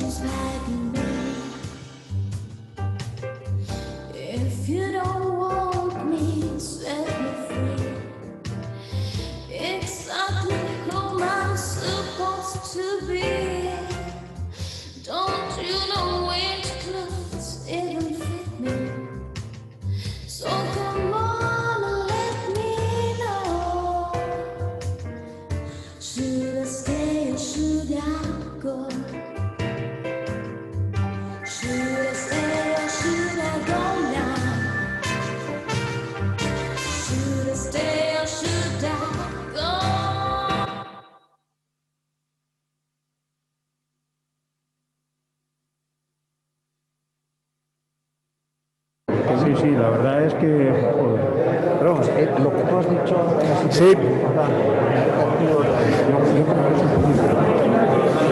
who's hiding me. If you don't want me, set me free. Exactly who I'm supposed to be. Don't you know which clothes even fit me? So come on and let me know. Should I stay or should I go? Should I stay or should I go now? Should I stay or should I go? Sí, sí, la verdad es que... Pero vamos, lo que tú has dicho... Sí.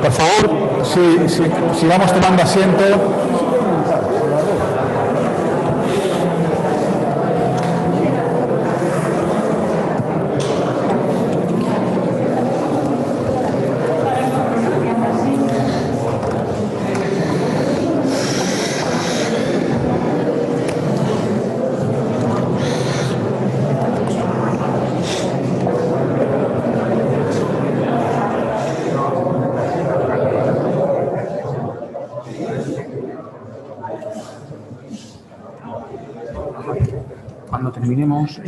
Por favor, si vamos tomando asiento. Cuando terminemos...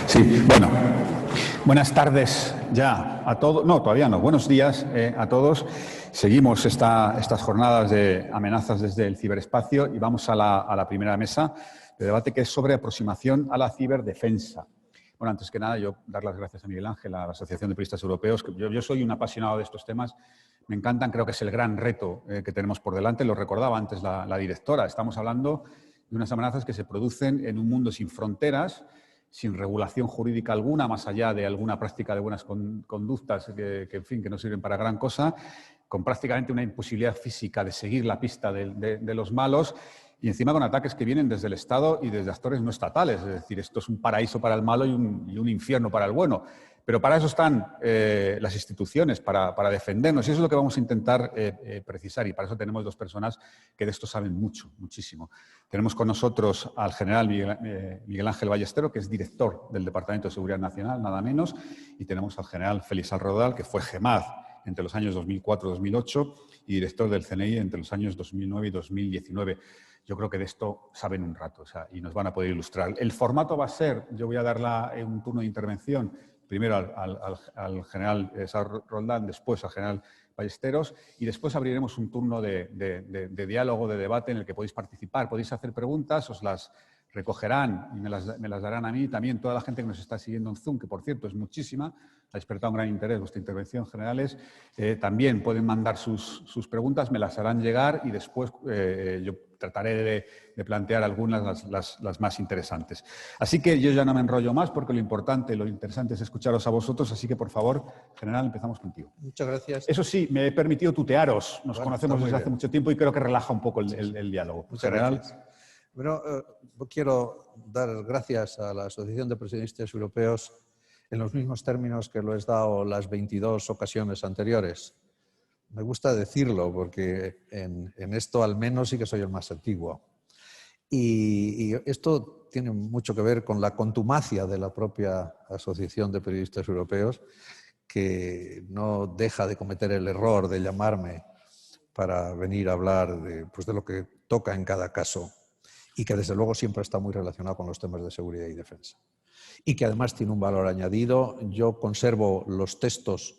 Sí, bueno, buenas tardes ya a todos, no, todavía no, buenos días a todos. Seguimos estas jornadas de amenazas desde el ciberespacio y vamos a la primera mesa de debate, que es sobre aproximación a la ciberdefensa. Bueno, antes que nada, yo dar las gracias a Miguel Ángel, a la Asociación de Periodistas Europeos. Yo soy un apasionado de estos temas, me encantan, creo que es el gran reto que tenemos por delante. Lo recordaba antes la directora, estamos hablando de unas amenazas que se producen en un mundo sin fronteras, sin regulación jurídica alguna, más allá de alguna práctica de buenas conductas que, en fin, que no sirven para gran cosa, con prácticamente una imposibilidad física de seguir la pista de los malos y encima con ataques que vienen desde el Estado y desde actores no estatales. Es decir, esto es un paraíso para el malo y un infierno para el bueno. Pero para eso están las instituciones, para defendernos. Y eso es lo que vamos a intentar precisar. Y para eso tenemos dos personas que de esto saben mucho, muchísimo. Tenemos con nosotros al general Miguel Ángel Ballestero, que es director del Departamento de Seguridad Nacional, nada menos. Y tenemos al general Félix Alrodal, que fue GEMAD entre los años 2004-2008 y director del CNI entre los años 2009 y 2019. Yo creo que de esto saben un rato, o sea, y nos van a poder ilustrar. El formato va a ser, yo voy a dar un turno de intervención, primero al general Roldán, después al general Ballesteros, y después abriremos un turno de diálogo, de debate en el que podéis participar, podéis hacer preguntas, os las recogerán y me las darán a mí, también toda la gente que nos está siguiendo en Zoom, que por cierto es muchísima, ha despertado un gran interés vuestra intervención, generales. También pueden mandar sus preguntas, me las harán llegar y después yo trataré de plantear algunas, las más interesantes. Así que yo ya no me enrollo más porque lo importante, lo interesante es escucharos a vosotros, así que por favor, general, empezamos contigo. Muchas gracias. Eso sí, me he permitido tutearos, nos conocemos desde hace mucho tiempo y creo que relaja un poco el diálogo. Muchas gracias. Bueno, quiero dar gracias a la Asociación de Periodistas Europeos en los mismos términos que lo he dado las 22 ocasiones anteriores. Me gusta decirlo porque en esto al menos sí que soy el más antiguo. Y esto tiene mucho que ver con la contumacia de la propia Asociación de Periodistas Europeos, que no deja de cometer el error de llamarme para venir a hablar de lo que toca en cada caso y que desde luego siempre está muy relacionado con los temas de seguridad y defensa. Y que además tiene un valor añadido. Yo conservo los textos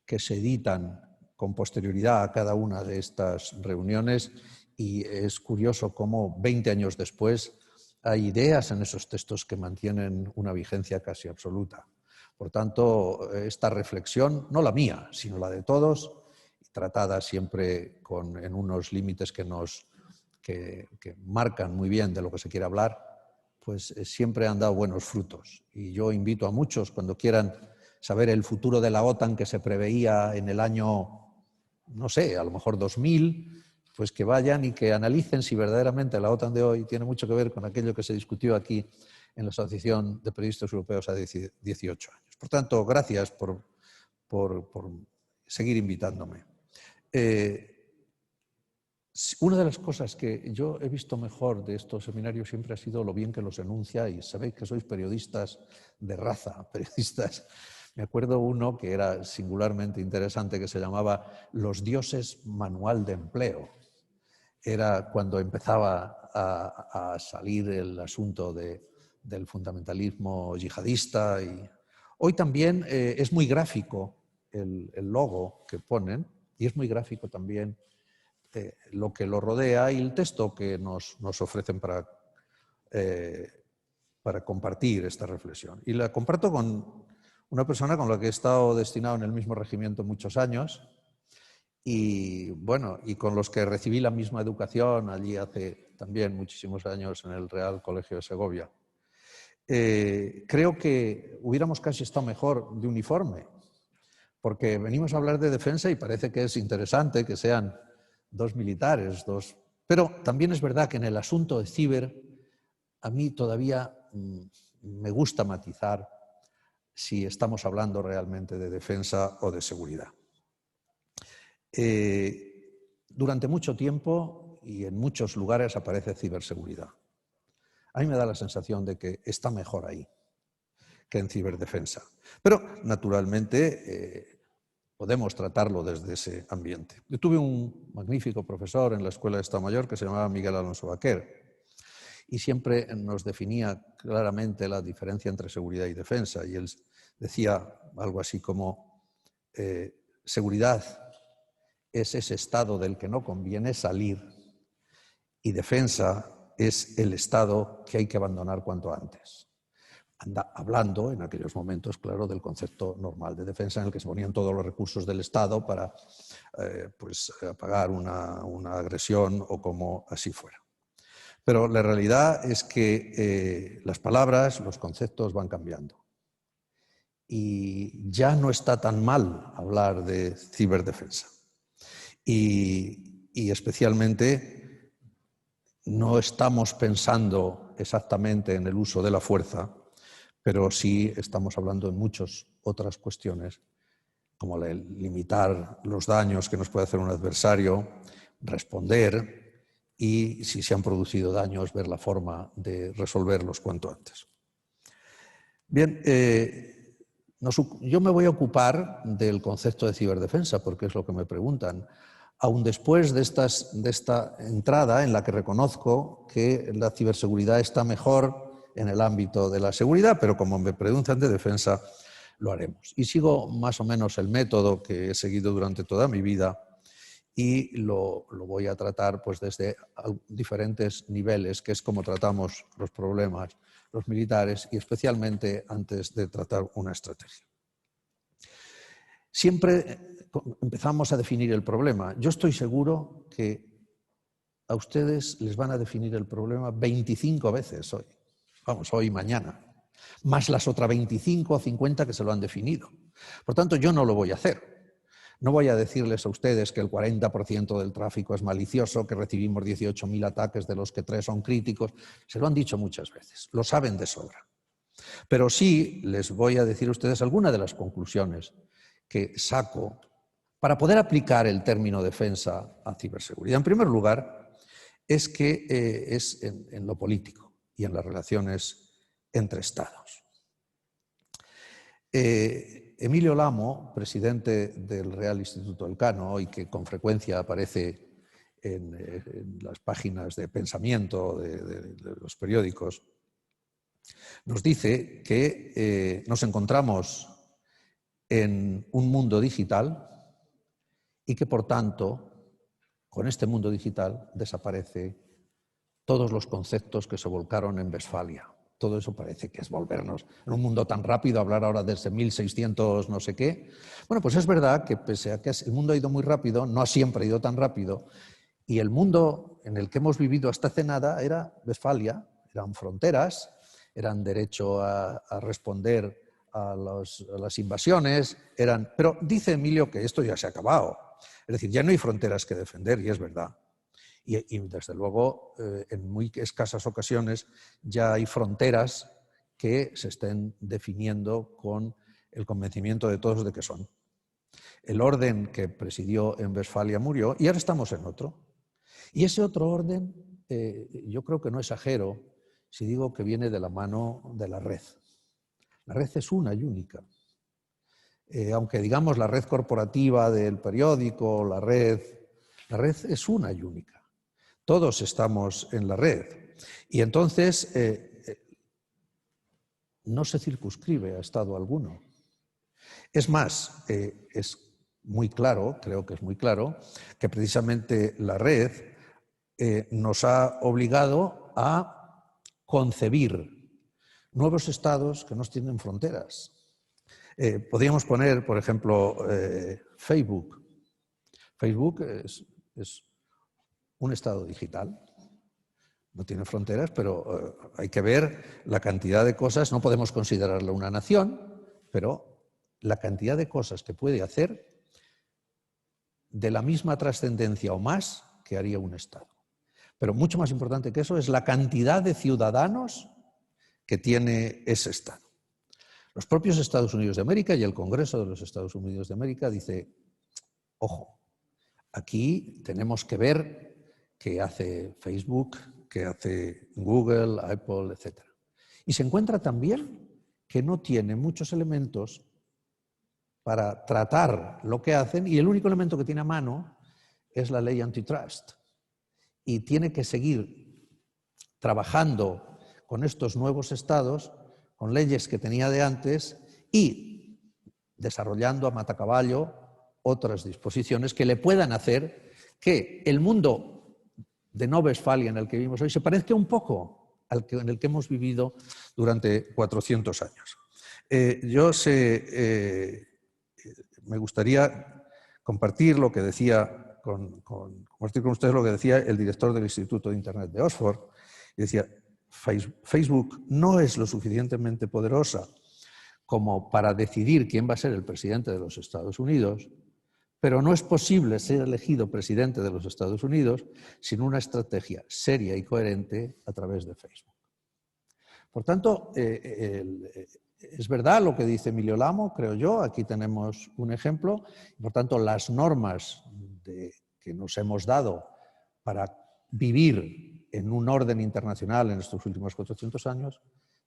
que se editan con posterioridad a cada una de estas reuniones y es curioso cómo 20 años después hay ideas en esos textos que mantienen una vigencia casi absoluta. Por tanto, esta reflexión, no la mía, sino la de todos, tratada siempre en unos límites que marcan muy bien de lo que se quiere hablar, pues siempre han dado buenos frutos. Y yo invito a muchos, cuando quieran saber el futuro de la OTAN que se preveía en el año, no sé, a lo mejor 2000, pues que vayan y que analicen si verdaderamente la OTAN de hoy tiene mucho que ver con aquello que se discutió aquí en la Asociación de Periodistas Europeos hace 18 años. Por tanto, gracias por seguir invitándome. Una de las cosas que yo he visto mejor de estos seminarios siempre ha sido lo bien que los enunciáis. Sabéis que sois periodistas de raza, periodistas. Me acuerdo uno que era singularmente interesante que se llamaba Los dioses manual de empleo. Era cuando empezaba a salir el asunto del fundamentalismo yihadista. Y hoy también es muy gráfico el logo que ponen y es muy gráfico también lo que lo rodea y el texto que nos ofrecen para compartir esta reflexión. Y la comparto con una persona con la que he estado destinado en el mismo regimiento muchos años y, bueno, y con los que recibí la misma educación allí hace también muchísimos años en el Real Colegio de Segovia. Creo que hubiéramos casi estado mejor de uniforme, porque venimos a hablar de defensa y parece que es interesante que sean dos militares, pero también es verdad que en el asunto de ciber a mí todavía me gusta matizar si estamos hablando realmente de defensa o de seguridad. Durante mucho tiempo y en muchos lugares aparece ciberseguridad. A mí me da la sensación de que está mejor ahí que en ciberdefensa. Pero, naturalmente, podemos tratarlo desde ese ambiente. Yo tuve un magnífico profesor en la Escuela de Estado Mayor que se llamaba Miguel Alonso Vaquer y siempre nos definía claramente la diferencia entre seguridad y defensa. Y él decía algo así como seguridad es ese estado del que no conviene salir y defensa es el estado que hay que abandonar cuanto antes. Anda hablando en aquellos momentos, claro, del concepto normal de defensa en el que se ponían todos los recursos del Estado para apagar una agresión o como así fuera. Pero la realidad es que las palabras, los conceptos van cambiando. Y ya no está tan mal hablar de ciberdefensa. Y especialmente no estamos pensando exactamente en el uso de la fuerza, pero sí estamos hablando en muchas otras cuestiones, como limitar los daños que nos puede hacer un adversario, responder y, si se han producido daños, ver la forma de resolverlos cuanto antes. Bien, yo me voy a ocupar del concepto de ciberdefensa, porque es lo que me preguntan, aún después de esta entrada en la que reconozco que la ciberseguridad está mejor en el ámbito de la seguridad, pero como me preguntan de defensa, lo haremos. Y sigo más o menos el método que he seguido durante toda mi vida y lo voy a tratar pues desde diferentes niveles, que es como tratamos los problemas los militares y especialmente antes de tratar una estrategia. Siempre empezamos a definir el problema. Yo estoy seguro que a ustedes les van a definir el problema 25 veces hoy. Vamos, hoy y mañana, más las otras 25 o 50 que se lo han definido. Por tanto, yo no lo voy a hacer. No voy a decirles a ustedes que el 40% del tráfico es malicioso, que recibimos 18.000 ataques de los que 3 son críticos. Se lo han dicho muchas veces, lo saben de sobra. Pero sí les voy a decir a ustedes algunas de las conclusiones que saco para poder aplicar el término defensa a ciberseguridad. En primer lugar, es que es en lo político y en las relaciones entre Estados. Emilio Lamo, presidente del Real Instituto Elcano y que con frecuencia aparece en las páginas de pensamiento de los periódicos, nos dice que nos encontramos en un mundo digital y que, por tanto, con este mundo digital desaparece todos los conceptos que se volcaron en Westfalia. Todo eso parece que es volvernos en un mundo tan rápido, hablar ahora desde 1600 no sé qué. Bueno, pues es verdad que pese a que el mundo ha ido muy rápido, no siempre ha ido tan rápido, y el mundo en el que hemos vivido hasta hace nada era Westfalia, eran fronteras, eran derecho a responder a las invasiones, pero dice Emilio que esto ya se ha acabado. Es decir, ya no hay fronteras que defender, y es verdad. Y desde luego, en muy escasas ocasiones ya hay fronteras que se estén definiendo con el convencimiento de todos de que son. El orden que presidió en Westfalia murió y ahora estamos en otro. Y ese otro orden, yo creo que no exagero si digo que viene de la mano de la red. La red es una y única. Aunque digamos la red corporativa del periódico, la red es una y única. Todos estamos en la red. Y entonces no se circunscribe a estado alguno. Es más, es muy claro, creo que es muy claro, que precisamente la red nos ha obligado a concebir nuevos estados que no tienen fronteras. Podríamos poner, por ejemplo, Facebook. Facebook es un estado digital. No tiene fronteras, pero hay que ver la cantidad de cosas. No podemos considerarlo una nación, pero la cantidad de cosas que puede hacer de la misma trascendencia o más que haría un Estado. Pero mucho más importante que eso es la cantidad de ciudadanos que tiene ese Estado. Los propios Estados Unidos de América y el Congreso de los Estados Unidos de América dice, ojo, aquí tenemos que ver qué hace Facebook, qué hace Google, Apple, etc. Y se encuentra también que no tiene muchos elementos para tratar lo que hacen y el único elemento que tiene a mano es la ley antitrust. Y tiene que seguir trabajando con estos nuevos estados, con leyes que tenía de antes y desarrollando a matacaballo otras disposiciones que le puedan hacer que el mundo de no Westfalia en el que vivimos hoy se parezca un poco al que, en el que hemos vivido durante 400 años. Me gustaría compartir lo que decía compartir con ustedes lo que decía el director del Instituto de Internet de Oxford. Y decía, Facebook no es lo suficientemente poderosa como para decidir quién va a ser el presidente de los Estados Unidos, pero no es posible ser elegido presidente de los Estados Unidos sin una estrategia seria y coherente a través de Facebook. Por tanto, es verdad lo que dice Emilio Lamo, creo yo, aquí tenemos un ejemplo. Por tanto, las normas que nos hemos dado para vivir en un orden internacional en estos últimos 400 años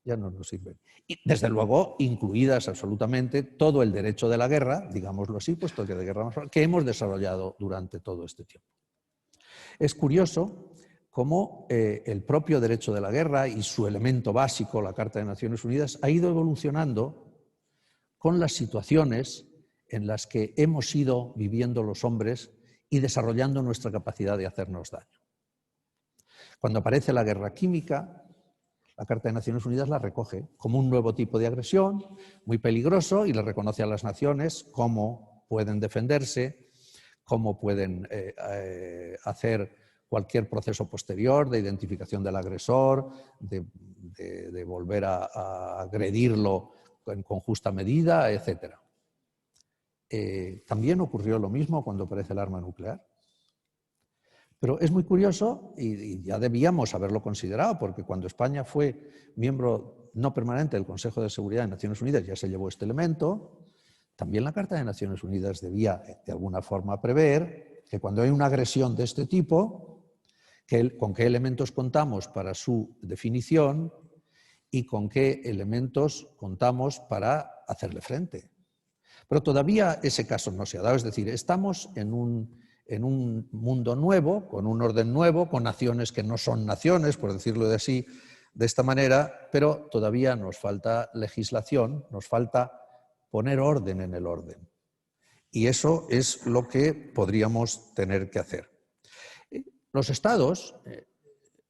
ya no nos sirven. Y, desde luego, incluidas absolutamente todo el derecho de la guerra, digámoslo así, puesto que de guerra que hemos desarrollado durante todo este tiempo. Es curioso cómo el propio derecho de la guerra y su elemento básico, la Carta de Naciones Unidas, ha ido evolucionando con las situaciones en las que hemos ido viviendo los hombres y desarrollando nuestra capacidad de hacernos daño. Cuando aparece la guerra química, la Carta de Naciones Unidas la recoge como un nuevo tipo de agresión, muy peligroso, y le reconoce a las naciones cómo pueden defenderse, cómo pueden hacer cualquier proceso posterior de identificación del agresor, de volver a agredirlo con justa medida, etc. También ocurrió lo mismo cuando aparece el arma nuclear. Pero es muy curioso, y ya debíamos haberlo considerado, porque cuando España fue miembro no permanente del Consejo de Seguridad de Naciones Unidas ya se llevó este elemento. También la Carta de Naciones Unidas debía, de alguna forma, prever que cuando hay una agresión de este tipo, con qué elementos contamos para su definición y con qué elementos contamos para hacerle frente. Pero todavía ese caso no se ha dado, es decir, estamos en un mundo nuevo, con un orden nuevo, con naciones que no son naciones, por decirlo de esta manera, pero todavía nos falta legislación, nos falta poner orden en el orden. Y eso es lo que podríamos tener que hacer. Los estados,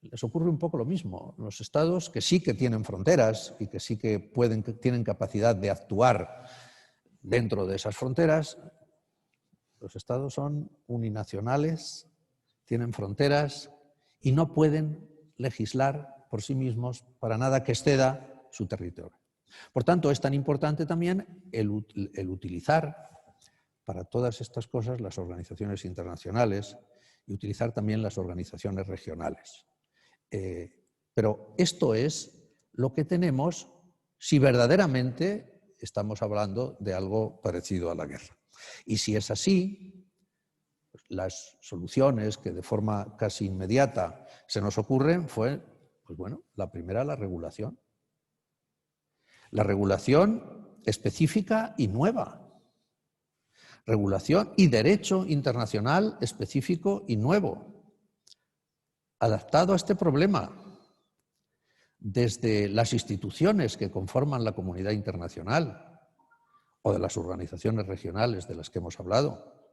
les ocurre un poco lo mismo. Los estados que sí que tienen fronteras y que sí que tienen capacidad de actuar dentro de esas fronteras, los estados son uninacionales, tienen fronteras y no pueden legislar por sí mismos para nada que exceda su territorio. Por tanto, es tan importante también el utilizar para todas estas cosas las organizaciones internacionales y utilizar también las organizaciones regionales. Pero esto es lo que tenemos si verdaderamente estamos hablando de algo parecido a la guerra. Y si es así, las soluciones que de forma casi inmediata se nos ocurren fue, pues bueno, la primera, la regulación. La regulación específica y nueva. Regulación y derecho internacional específico y nuevo, adaptado a este problema desde las instituciones que conforman la comunidad internacional o de las organizaciones regionales de las que hemos hablado.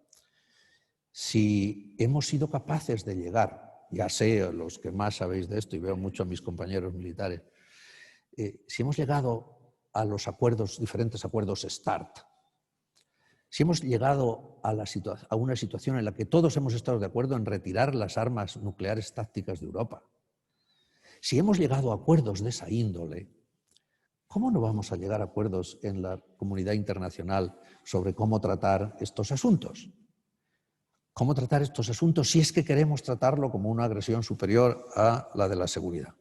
Si hemos sido capaces de llegar, ya sé los que más sabéis de esto y veo mucho a mis compañeros militares, si hemos llegado a los acuerdos, diferentes acuerdos START, si hemos llegado a una situación en la que todos hemos estado de acuerdo en retirar las armas nucleares tácticas de Europa, si hemos llegado a acuerdos de esa índole, ¿cómo no vamos a llegar a acuerdos en la comunidad internacional sobre cómo tratar estos asuntos? ¿Cómo tratar estos asuntos si es que queremos tratarlo como una agresión superior a la de la seguridad?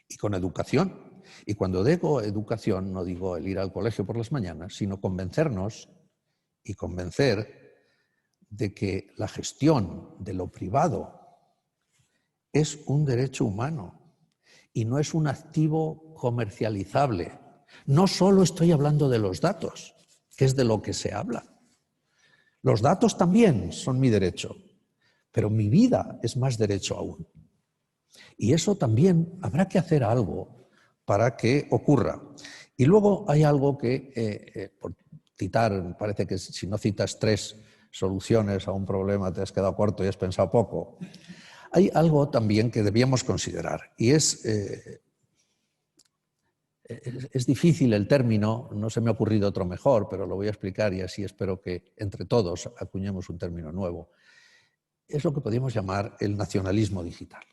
Y con educación. Y cuando digo educación, no digo el ir al colegio por las mañanas, sino convencernos y convencer de que la gestión de lo privado es un derecho humano y no es un activo comercializable. No solo estoy hablando de los datos, que es de lo que se habla. Los datos también son mi derecho, pero mi vida es más derecho aún. Y eso también habrá que hacer algo para que ocurra. Y luego hay algo que, por citar, parece que si no citas 3 soluciones a un problema te has quedado corto y has pensado poco. Hay algo también que debíamos considerar y es difícil el término, no se me ha ocurrido otro mejor, pero lo voy a explicar y así espero que entre todos acuñemos un término nuevo. Es lo que podríamos llamar el nacionalismo digital.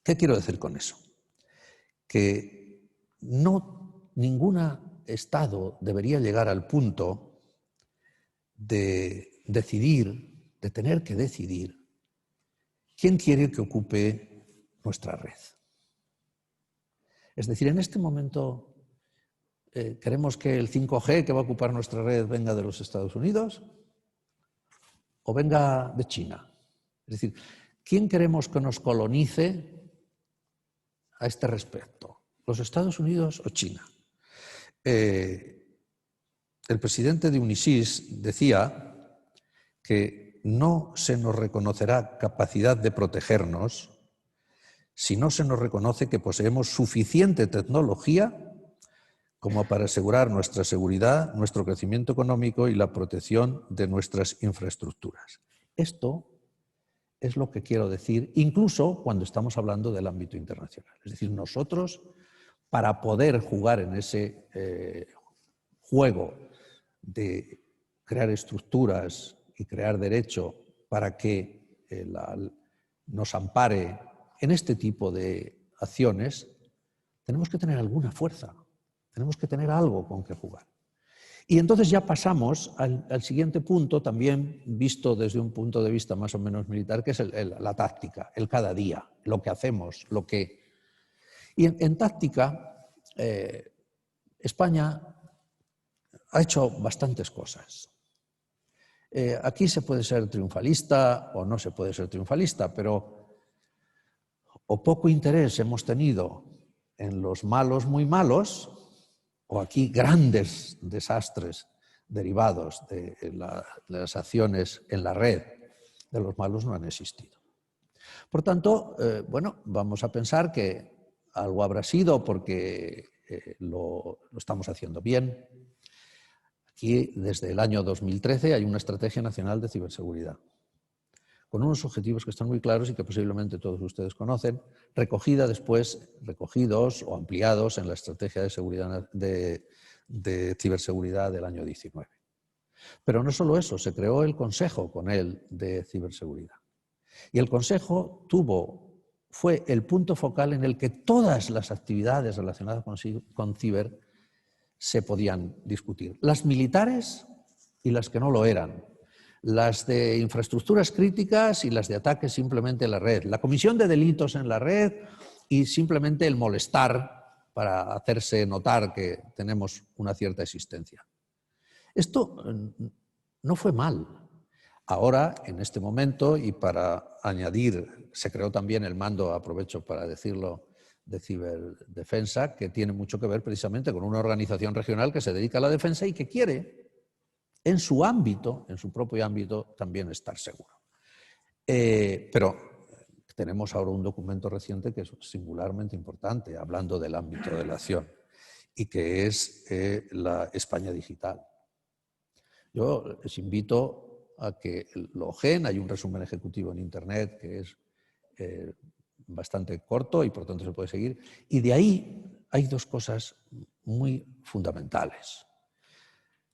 ¿Qué quiero decir con eso? Que ningún Estado debería llegar al punto de decidir, de tener que decidir quién quiere que ocupe nuestra red. Es decir, en este momento queremos que el 5G que va a ocupar nuestra red venga de los Estados Unidos o venga de China. Es decir, ¿quién queremos que nos colonice a este respecto? ¿Los Estados Unidos o China? El presidente de Unisys decía que no se nos reconocerá capacidad de protegernos si no se nos reconoce que poseemos suficiente tecnología como para asegurar nuestra seguridad, nuestro crecimiento económico y la protección de nuestras infraestructuras. Esto es lo que quiero decir, incluso cuando estamos hablando del ámbito internacional. Es decir, nosotros, para poder jugar en ese juego de crear estructuras y crear derecho para que nos ampare en este tipo de acciones, tenemos que tener alguna fuerza, tenemos que tener algo con que jugar. Y entonces ya pasamos al siguiente punto, también visto desde un punto de vista más o menos militar, que es la táctica, el cada día, lo que hacemos, lo que... Y en táctica, España ha hecho bastantes cosas. Aquí se puede ser triunfalista o no se puede ser triunfalista, pero o poco interés hemos tenido en los malos muy malos, o aquí grandes desastres derivados de las acciones en la red de los malos no han existido. Por tanto, bueno, vamos a pensar que algo habrá sido porque lo estamos haciendo bien. Aquí, desde el año 2013, hay una Estrategia Nacional de Ciberseguridad, con unos objetivos que están muy claros y que posiblemente todos ustedes conocen, recogidos o ampliados en la Estrategia de Seguridad de Ciberseguridad del año 19. Pero no solo eso, se creó el Consejo con él de Ciberseguridad. Y el Consejo fue el punto focal en el que todas las actividades relacionadas con ciber se podían discutir, las militares y las que no lo eran, las de infraestructuras críticas y las de ataques simplemente a la red, la comisión de delitos en la red y simplemente el molestar para hacerse notar que tenemos una cierta existencia. Esto no fue mal. Ahora, en este momento, y para añadir, se creó también el mando, aprovecho para decirlo, de ciberdefensa, que tiene mucho que ver precisamente con una organización regional que se dedica a la defensa y que quiere, en su ámbito, en su propio ámbito, también estar seguro. Pero tenemos ahora un documento reciente que es singularmente importante, hablando del ámbito de la acción, y que es la España Digital. Yo les invito a que lo ojen, hay un resumen ejecutivo en Internet que es bastante corto y por tanto se puede seguir. Y de ahí hay dos cosas muy fundamentales.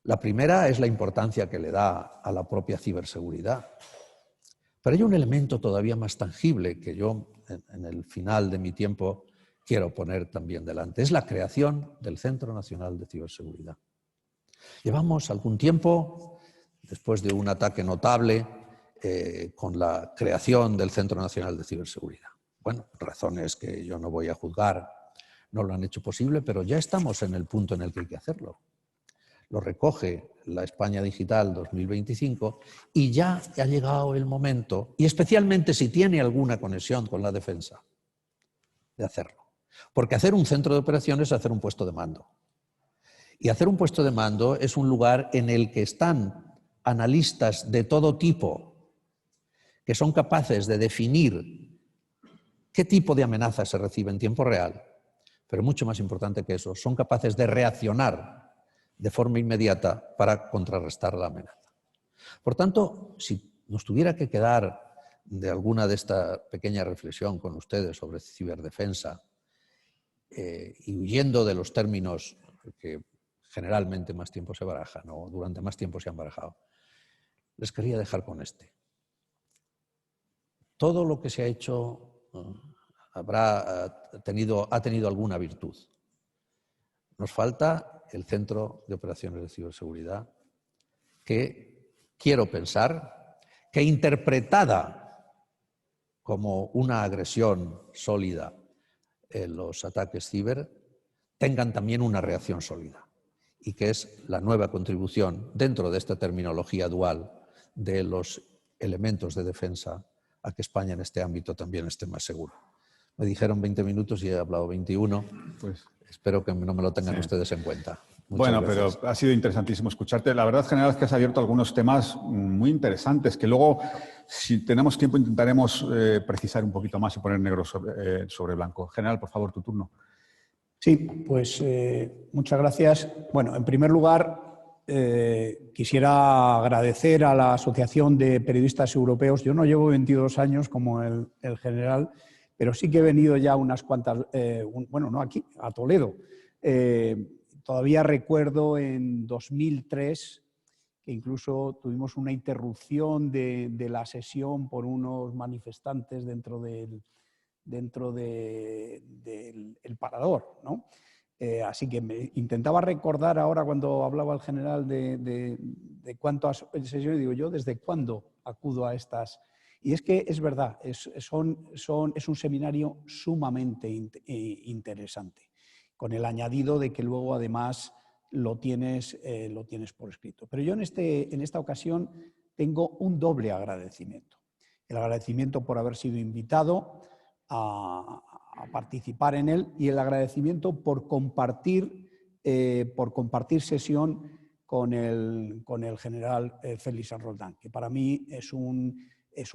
La primera es la importancia que le da a la propia ciberseguridad. Pero hay un elemento todavía más tangible que yo en el final de mi tiempo quiero poner también delante. Es la creación del Centro Nacional de Ciberseguridad. Llevamos algún tiempo, después de un ataque notable, con la creación del Centro Nacional de Ciberseguridad. Bueno, razones que yo no voy a juzgar, no lo han hecho posible, pero ya estamos en el punto en el que hay que hacerlo. Lo recoge la España Digital 2025 y ya ha llegado el momento, y especialmente si tiene alguna conexión con la defensa, de hacerlo. Porque hacer un centro de operaciones es hacer un puesto de mando. Y hacer un puesto de mando es un lugar en el que están analistas de todo tipo que son capaces de definir qué tipo de amenaza se recibe en tiempo real, pero mucho más importante que eso, son capaces de reaccionar de forma inmediata para contrarrestar la amenaza. Por tanto, si nos tuviera que quedar de alguna de esta pequeña reflexión con ustedes sobre ciberdefensa, y huyendo de los términos que generalmente más tiempo se barajan o durante más tiempo se han barajado, les quería dejar con este. Todo lo que se ha hecho ha tenido alguna virtud. Nos falta el Centro de Operaciones de Ciberseguridad, que quiero pensar que interpretada como una agresión sólida en los ataques ciber, tengan también una reacción sólida, y que es la nueva contribución dentro de esta terminología dual de los elementos de defensa a que España en este ámbito también esté más seguro. Me dijeron 20 minutos y he hablado 21. Pues espero que no me lo tengan ustedes en cuenta. Muchas gracias. Pero ha sido interesantísimo escucharte. La verdad, general, es que has abierto algunos temas muy interesantes que luego, si tenemos tiempo, intentaremos precisar un poquito más y poner negro sobre blanco. General, por favor, tu turno. Sí, pues muchas gracias. Bueno, en primer lugar, quisiera agradecer a la Asociación de Periodistas Europeos. Yo no llevo 22 años como el general, pero sí que he venido ya unas cuantas, bueno, no aquí, a Toledo. Todavía recuerdo en 2003 que incluso tuvimos una interrupción de la sesión por unos manifestantes dentro del parador, ¿no? Así que me intentaba recordar ahora cuando hablaba el general de cuántas sesiones, digo yo, ¿desde cuándo acudo a estas? Y es que es verdad, es un seminario sumamente interesante, con el añadido de que luego además lo tienes por escrito. Pero yo en esta ocasión tengo un doble agradecimiento. El agradecimiento por haber sido invitado a participar en él y el agradecimiento por compartir sesión con el general Félix San Roldán, que para mí es un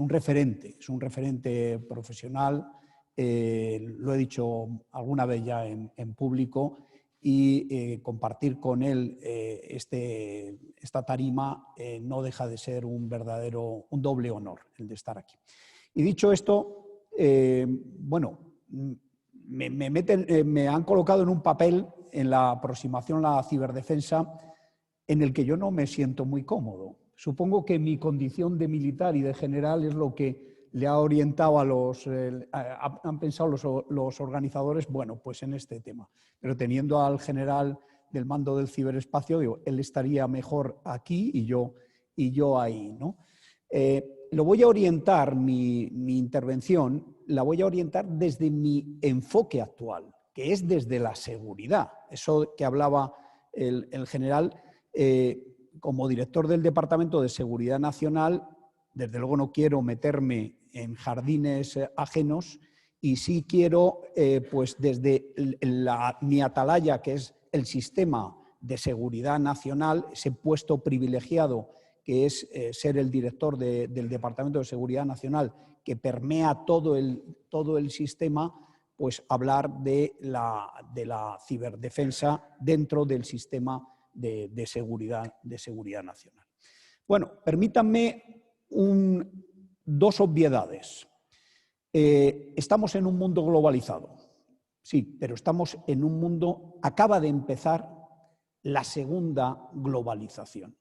referente profesional, lo he dicho alguna vez ya en público, y compartir con él esta tarima no deja de ser un doble honor el de estar aquí. Y dicho esto, bueno, me han colocado en un papel en la aproximación a la ciberdefensa en el que yo no me siento muy cómodo. Supongo que mi condición de militar y de general es lo que le ha orientado han pensado los organizadores, bueno, pues en este tema. Pero teniendo al general del mando del ciberespacio, digo, él estaría mejor aquí y yo y yo ahí, ¿no? Lo voy a orientar, mi intervención, la voy a orientar desde mi enfoque actual, que es desde la seguridad. Eso que hablaba el general, como director del Departamento de Seguridad Nacional, desde luego no quiero meterme en jardines ajenos y sí quiero, pues desde mi atalaya, que es el sistema de seguridad nacional, ese puesto privilegiado que es ser el director del Departamento de Seguridad Nacional, que permea todo el sistema, pues hablar de la ciberdefensa dentro del sistema de seguridad nacional. Bueno, permítanme dos obviedades. Estamos en un mundo globalizado, sí, pero estamos en un mundo, acaba de empezar la segunda globalización.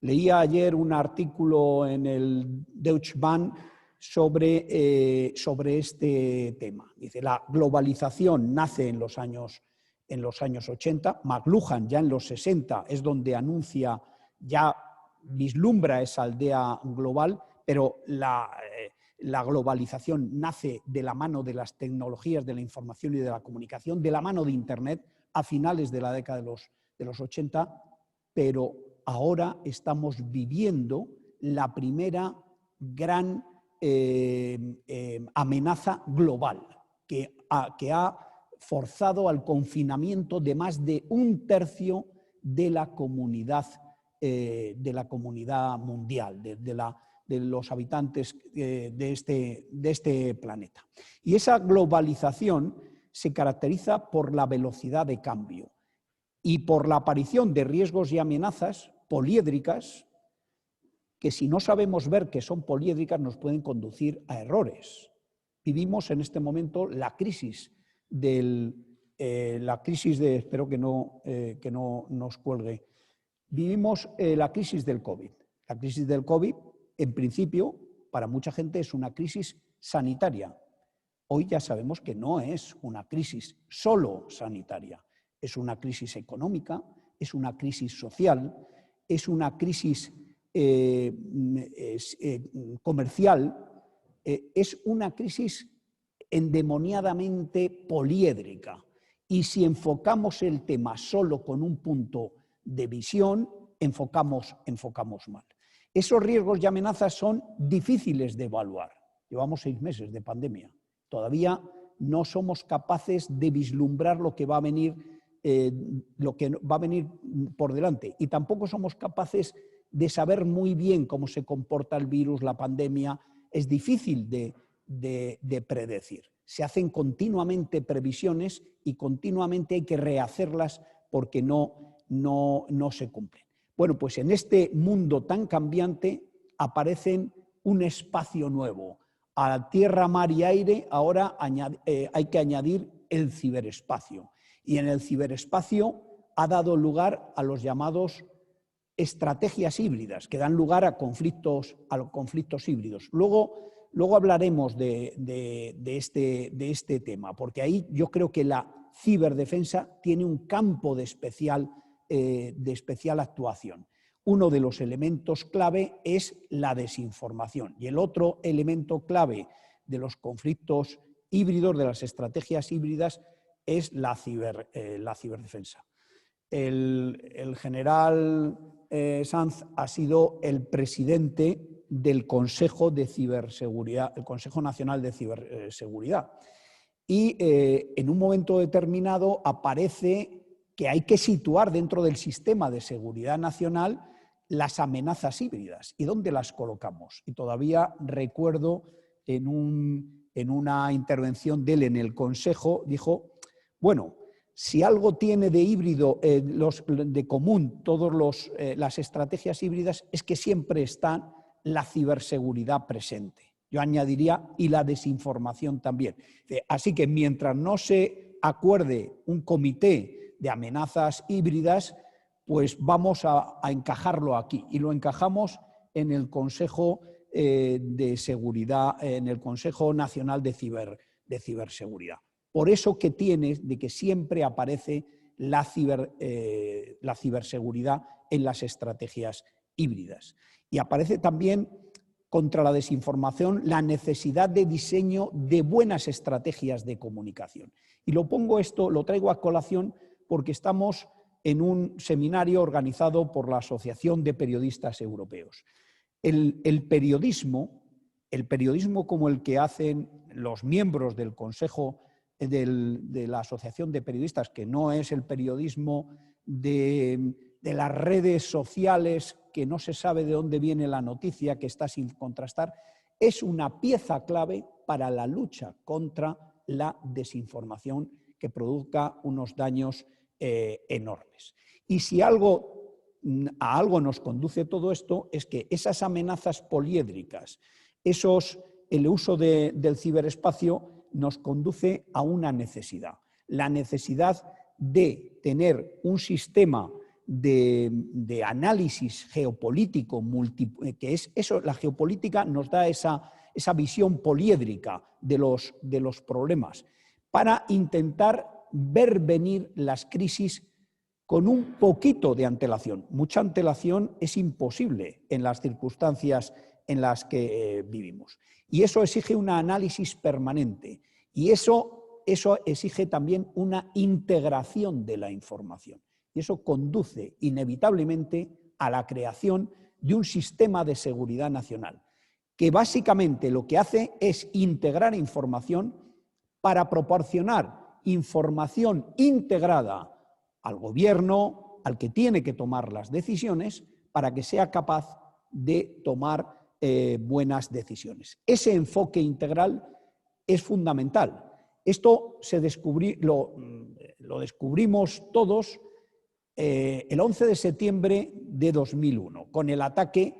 Leía ayer un artículo en el Deutsche Bahn sobre este tema. Dice, la globalización nace en los años 80, McLuhan ya en los 60 es donde anuncia, ya vislumbra esa aldea global, pero la globalización nace de la mano de las tecnologías de la información y de la comunicación, de la mano de Internet a finales de la década de los 80, pero ahora estamos viviendo la primera gran amenaza global que ha forzado al confinamiento de más de un tercio de la comunidad mundial, de los habitantes de este planeta. Y esa globalización se caracteriza por la velocidad de cambio y por la aparición de riesgos y amenazas poliédricas que, si no sabemos ver que son poliédricas, nos pueden conducir a errores. Vivimos en este momento la crisis espero que no nos cuelgue, vivimos la crisis del COVID. La crisis del COVID, en principio, para mucha gente es una crisis sanitaria. Hoy ya sabemos que no es una crisis solo sanitaria, es una crisis económica, es una crisis social, es una crisis comercial, es una crisis endemoniadamente poliédrica. Y si enfocamos el tema solo con un punto de visión, enfocamos mal. Esos riesgos y amenazas son difíciles de evaluar. Llevamos 6 meses de pandemia. Todavía no somos capaces de vislumbrar lo que va a venir por delante. Y tampoco somos capaces de saber muy bien cómo se comporta el virus, la pandemia. Es difícil de predecir. Se hacen continuamente previsiones y continuamente hay que rehacerlas porque no se cumplen. Bueno, pues en este mundo tan cambiante aparecen un espacio nuevo. A tierra, mar y aire ahora hay que añadir el ciberespacio. Y en el ciberespacio ha dado lugar a los llamados estrategias híbridas, que dan lugar a conflictos híbridos. Luego hablaremos de este tema, porque ahí yo creo que la ciberdefensa tiene un campo de especial actuación. Uno de los elementos clave es la desinformación y el otro elemento clave de los conflictos híbridos, de las estrategias híbridas, es la ciberdefensa. El general Sanz ha sido el presidente del Consejo de Ciberseguridad, el Consejo Nacional de Ciberseguridad. Y en un momento determinado aparece que hay que situar dentro del sistema de seguridad nacional las amenazas híbridas. ¿Y dónde las colocamos? Y todavía recuerdo en una intervención de él en el Consejo, dijo, bueno, si algo tiene de híbrido, de común, todas las estrategias híbridas, es que siempre está la ciberseguridad presente. Yo añadiría, y la desinformación también. Así que mientras no se acuerde un comité de amenazas híbridas, pues vamos a encajarlo aquí. Y lo encajamos en el Consejo de Seguridad, en el Consejo Nacional de Ciberseguridad. Por eso que tiene de que siempre aparece la ciberseguridad en las estrategias híbridas. Y aparece también contra la desinformación la necesidad de diseño de buenas estrategias de comunicación. Y lo traigo a colación porque estamos en un seminario organizado por la Asociación de Periodistas Europeos. El periodismo como el que hacen los miembros del Consejo de la Asociación de Periodistas, que no es el periodismo de las redes sociales, que no se sabe de dónde viene la noticia, que está sin contrastar, es una pieza clave para la lucha contra la desinformación que produzca unos daños enormes. Y si a algo nos conduce todo esto, es que esas amenazas poliédricas, el uso del ciberespacio nos conduce a una necesidad, la necesidad de tener un sistema de análisis geopolítico, que es eso, la geopolítica nos da esa visión poliédrica de los problemas, para intentar ver venir las crisis con un poquito de antelación. Mucha antelación es imposible en las circunstancias en las que vivimos. Y eso exige un análisis permanente. Y eso exige también una integración de la información. Y eso conduce inevitablemente a la creación de un sistema de seguridad nacional, que básicamente lo que hace es integrar información para proporcionar información integrada al gobierno, al que tiene que tomar las decisiones, para que sea capaz de tomar buenas decisiones. Ese enfoque integral es fundamental. Esto lo descubrimos todos el 11 de septiembre de 2001, con el ataque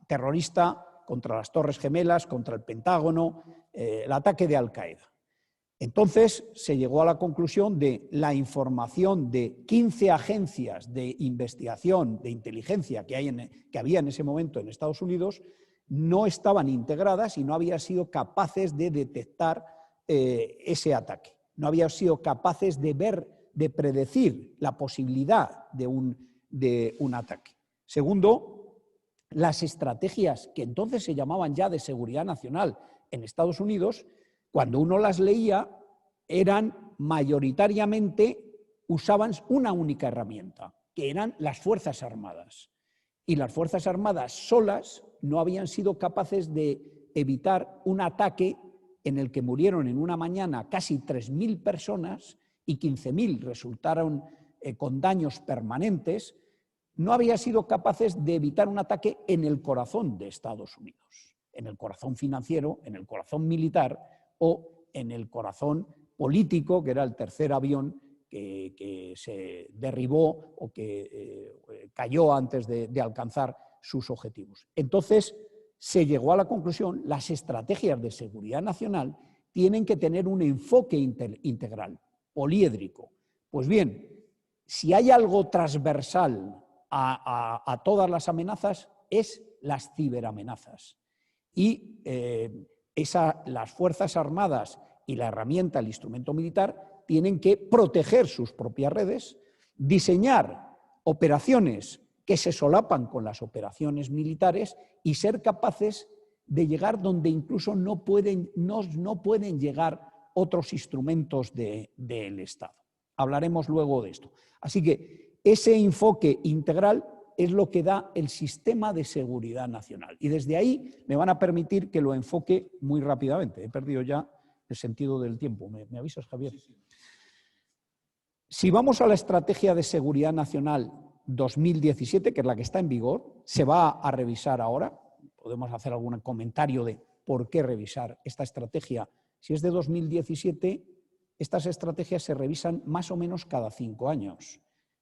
terrorista contra las Torres Gemelas, contra el Pentágono, el ataque de Al-Qaeda. Entonces se llegó a la conclusión de la información de 15 agencias de investigación, de inteligencia que había en ese momento en Estados Unidos, no estaban integradas y no habían sido capaces de detectar ese ataque. No habían sido capaces de predecir la posibilidad de un ataque. Segundo, las estrategias que entonces se llamaban ya de seguridad nacional en Estados Unidos, cuando uno las leía, usaban una única herramienta, que eran las Fuerzas Armadas. Y las Fuerzas Armadas solas no habían sido capaces de evitar un ataque en el que murieron en una mañana casi 3.000 personas y 15.000 resultaron con daños permanentes. No habían sido capaces de evitar un ataque en el corazón de Estados Unidos, en el corazón financiero, en el corazón militar o en el corazón político, que era el tercer avión que se derribó o que cayó antes de alcanzar sus objetivos. Entonces se llegó a la conclusión, las estrategias de seguridad nacional tienen que tener un enfoque integral, poliédrico. Pues bien, si hay algo transversal a todas las amenazas, es las ciberamenazas. Y las Fuerzas Armadas y la herramienta, el instrumento militar, tienen que proteger sus propias redes, diseñar operaciones que se solapan con las operaciones militares y ser capaces de llegar donde incluso no pueden llegar otros instrumentos del Estado. Hablaremos luego de esto. Así que ese enfoque integral es lo que da el sistema de seguridad nacional. Y desde ahí me van a permitir que lo enfoque muy rápidamente. He perdido ya el sentido del tiempo. ¿Me avisas, Javier? Sí. Si vamos a la Estrategia de Seguridad Nacional 2017, que es la que está en vigor, se va a revisar ahora. Podemos hacer algún comentario de por qué revisar esta estrategia. Si es de 2017, estas estrategias se revisan más o menos cada 5 años.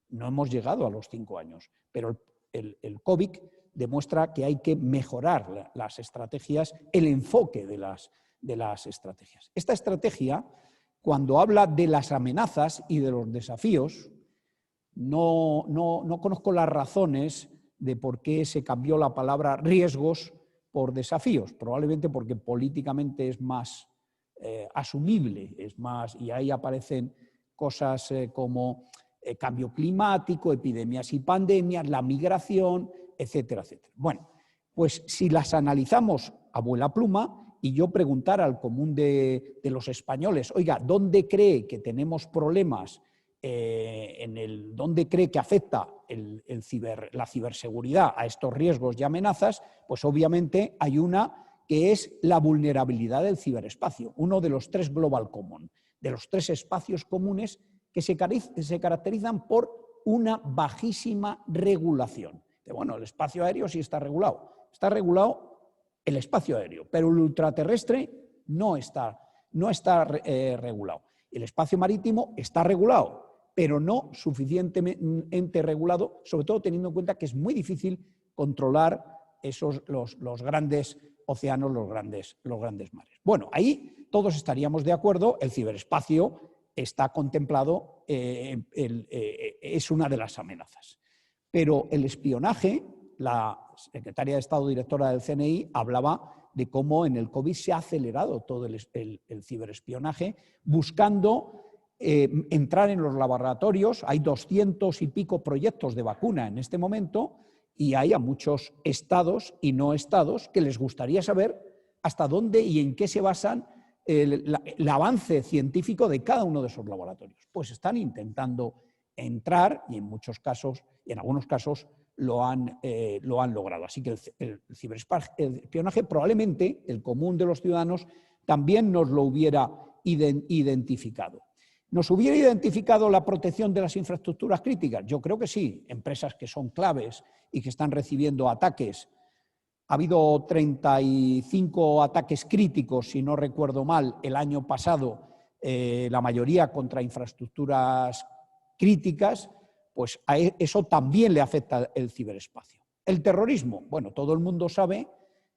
No hemos llegado a los 5 años, pero el COVID demuestra que hay que mejorar las estrategias, el enfoque de las estrategias. Esta estrategia, cuando habla de las amenazas y de los desafíos, no conozco las razones de por qué se cambió la palabra riesgos por desafíos, probablemente porque políticamente es más asumible, y ahí aparecen cosas como cambio climático, epidemias y pandemias, la migración, etcétera, etcétera. Bueno, pues si las analizamos a vuela pluma y yo preguntara al común de los españoles, oiga, ¿dónde cree que tenemos problemas? ¿Dónde cree que afecta la ciberseguridad a estos riesgos y amenazas? Pues obviamente hay una que es la vulnerabilidad del ciberespacio, uno de los 3 global common, de los 3 espacios comunes que se caracterizan por una bajísima regulación. Bueno, el espacio aéreo sí está regulado el espacio aéreo, pero el ultraterrestre no está regulado. El espacio marítimo está regulado, pero no suficientemente regulado, sobre todo teniendo en cuenta que es muy difícil controlar los grandes océanos, los grandes mares. Bueno, ahí todos estaríamos de acuerdo, el ciberespacio está contemplado, es una de las amenazas. Pero el espionaje, la secretaria de Estado directora del CNI hablaba de cómo en el COVID se ha acelerado todo el ciberespionaje, buscando entrar en los laboratorios. Hay 200 y pico proyectos de vacuna en este momento y hay a muchos estados y no estados que les gustaría saber hasta dónde y en qué se basan el avance científico de cada uno de esos laboratorios. Pues están intentando entrar y en muchos casos, y en algunos casos, lo han logrado. Así que el ciberespionaje probablemente el común de los ciudadanos también nos lo hubiera identificado. ¿Nos hubiera identificado la protección de las infraestructuras críticas? Yo creo que sí. Empresas que son claves y que están recibiendo ataques. Ha habido 35 ataques críticos, si no recuerdo mal, el año pasado, la mayoría contra infraestructuras críticas, pues a eso también le afecta el ciberespacio. El terrorismo, bueno, todo el mundo sabe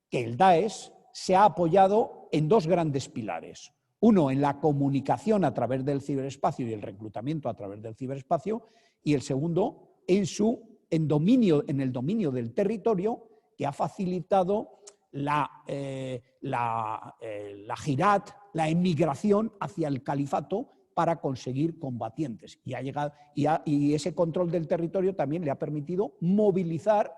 que el Daesh se ha apoyado en 2 grandes pilares. Uno, en la comunicación a través del ciberespacio y el reclutamiento a través del ciberespacio, y el segundo, en el dominio del territorio, que ha facilitado la jihad, la emigración hacia el califato para conseguir combatientes. Y ese control del territorio también le ha permitido movilizar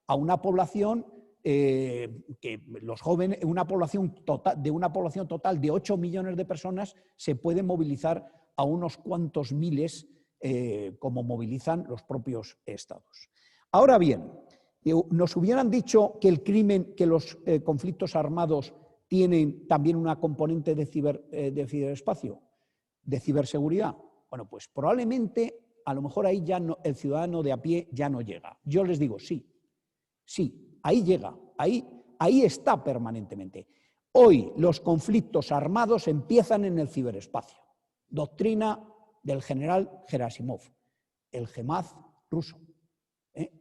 a una población que los jóvenes, de una población total de 8 millones de personas, se puede movilizar a unos cuantos miles, como movilizan los propios estados. Ahora bien, nos hubieran dicho que el crimen, que los conflictos armados tienen también una componente de ciberespacio, de ciberseguridad. Bueno, pues probablemente, a lo mejor ahí ya no, el ciudadano de a pie ya no llega. Yo les digo, sí, ahí llega, ahí está permanentemente. Hoy los conflictos armados empiezan en el ciberespacio. Doctrina del general Gerasimov, el GEMAZ ruso.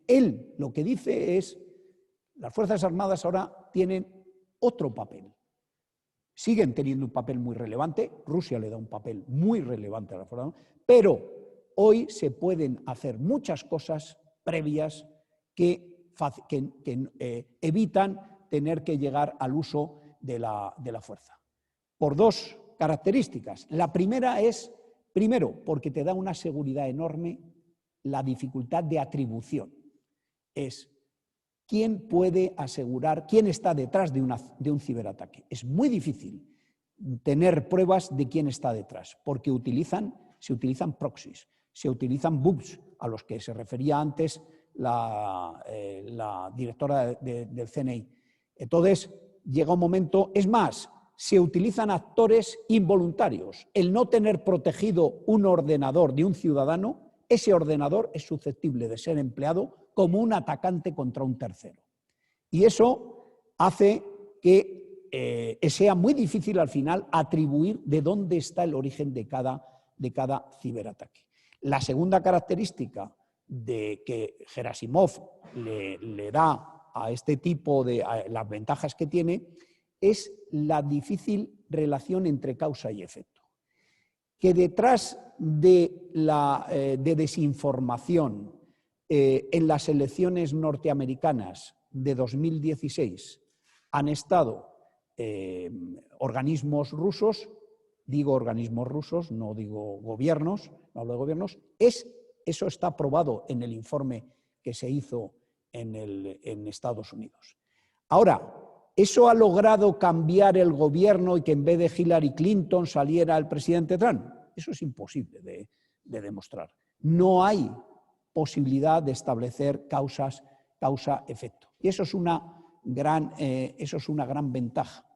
Él lo que dice es, las Fuerzas Armadas ahora tienen otro papel. Siguen teniendo un papel muy relevante, Rusia le da un papel muy relevante a las Fuerzas Armadas, pero hoy se pueden hacer muchas cosas previas que evitan tener que llegar al uso de la fuerza. Por 2 características. La primera es, porque te da una seguridad enorme la dificultad de atribución. Es quién puede asegurar, quién está detrás de un ciberataque. Es muy difícil tener pruebas de quién está detrás, porque se utilizan proxies, se utilizan bugs, a los que se refería antes la directora del CNI. Entonces, llega un momento, es más, se utilizan actores involuntarios. El no tener protegido un ordenador de un ciudadano, ese ordenador es susceptible de ser empleado como un atacante contra un tercero. Y eso hace que sea muy difícil al final atribuir de dónde está el origen de cada ciberataque. La segunda característica de que Gerasimov le da a este tipo de las ventajas que tiene es la difícil relación entre causa y efecto. Que detrás de desinformación en las elecciones norteamericanas de 2016 han estado organismos rusos, digo organismos rusos, no digo gobiernos, no hablo de gobiernos, eso está probado en el informe que se hizo en Estados Unidos. Ahora, ¿eso ha logrado cambiar el gobierno y que en vez de Hillary Clinton saliera el presidente Trump? Eso es imposible de demostrar. No hay posibilidad de establecer causa-efecto. Y eso es una gran ventaja.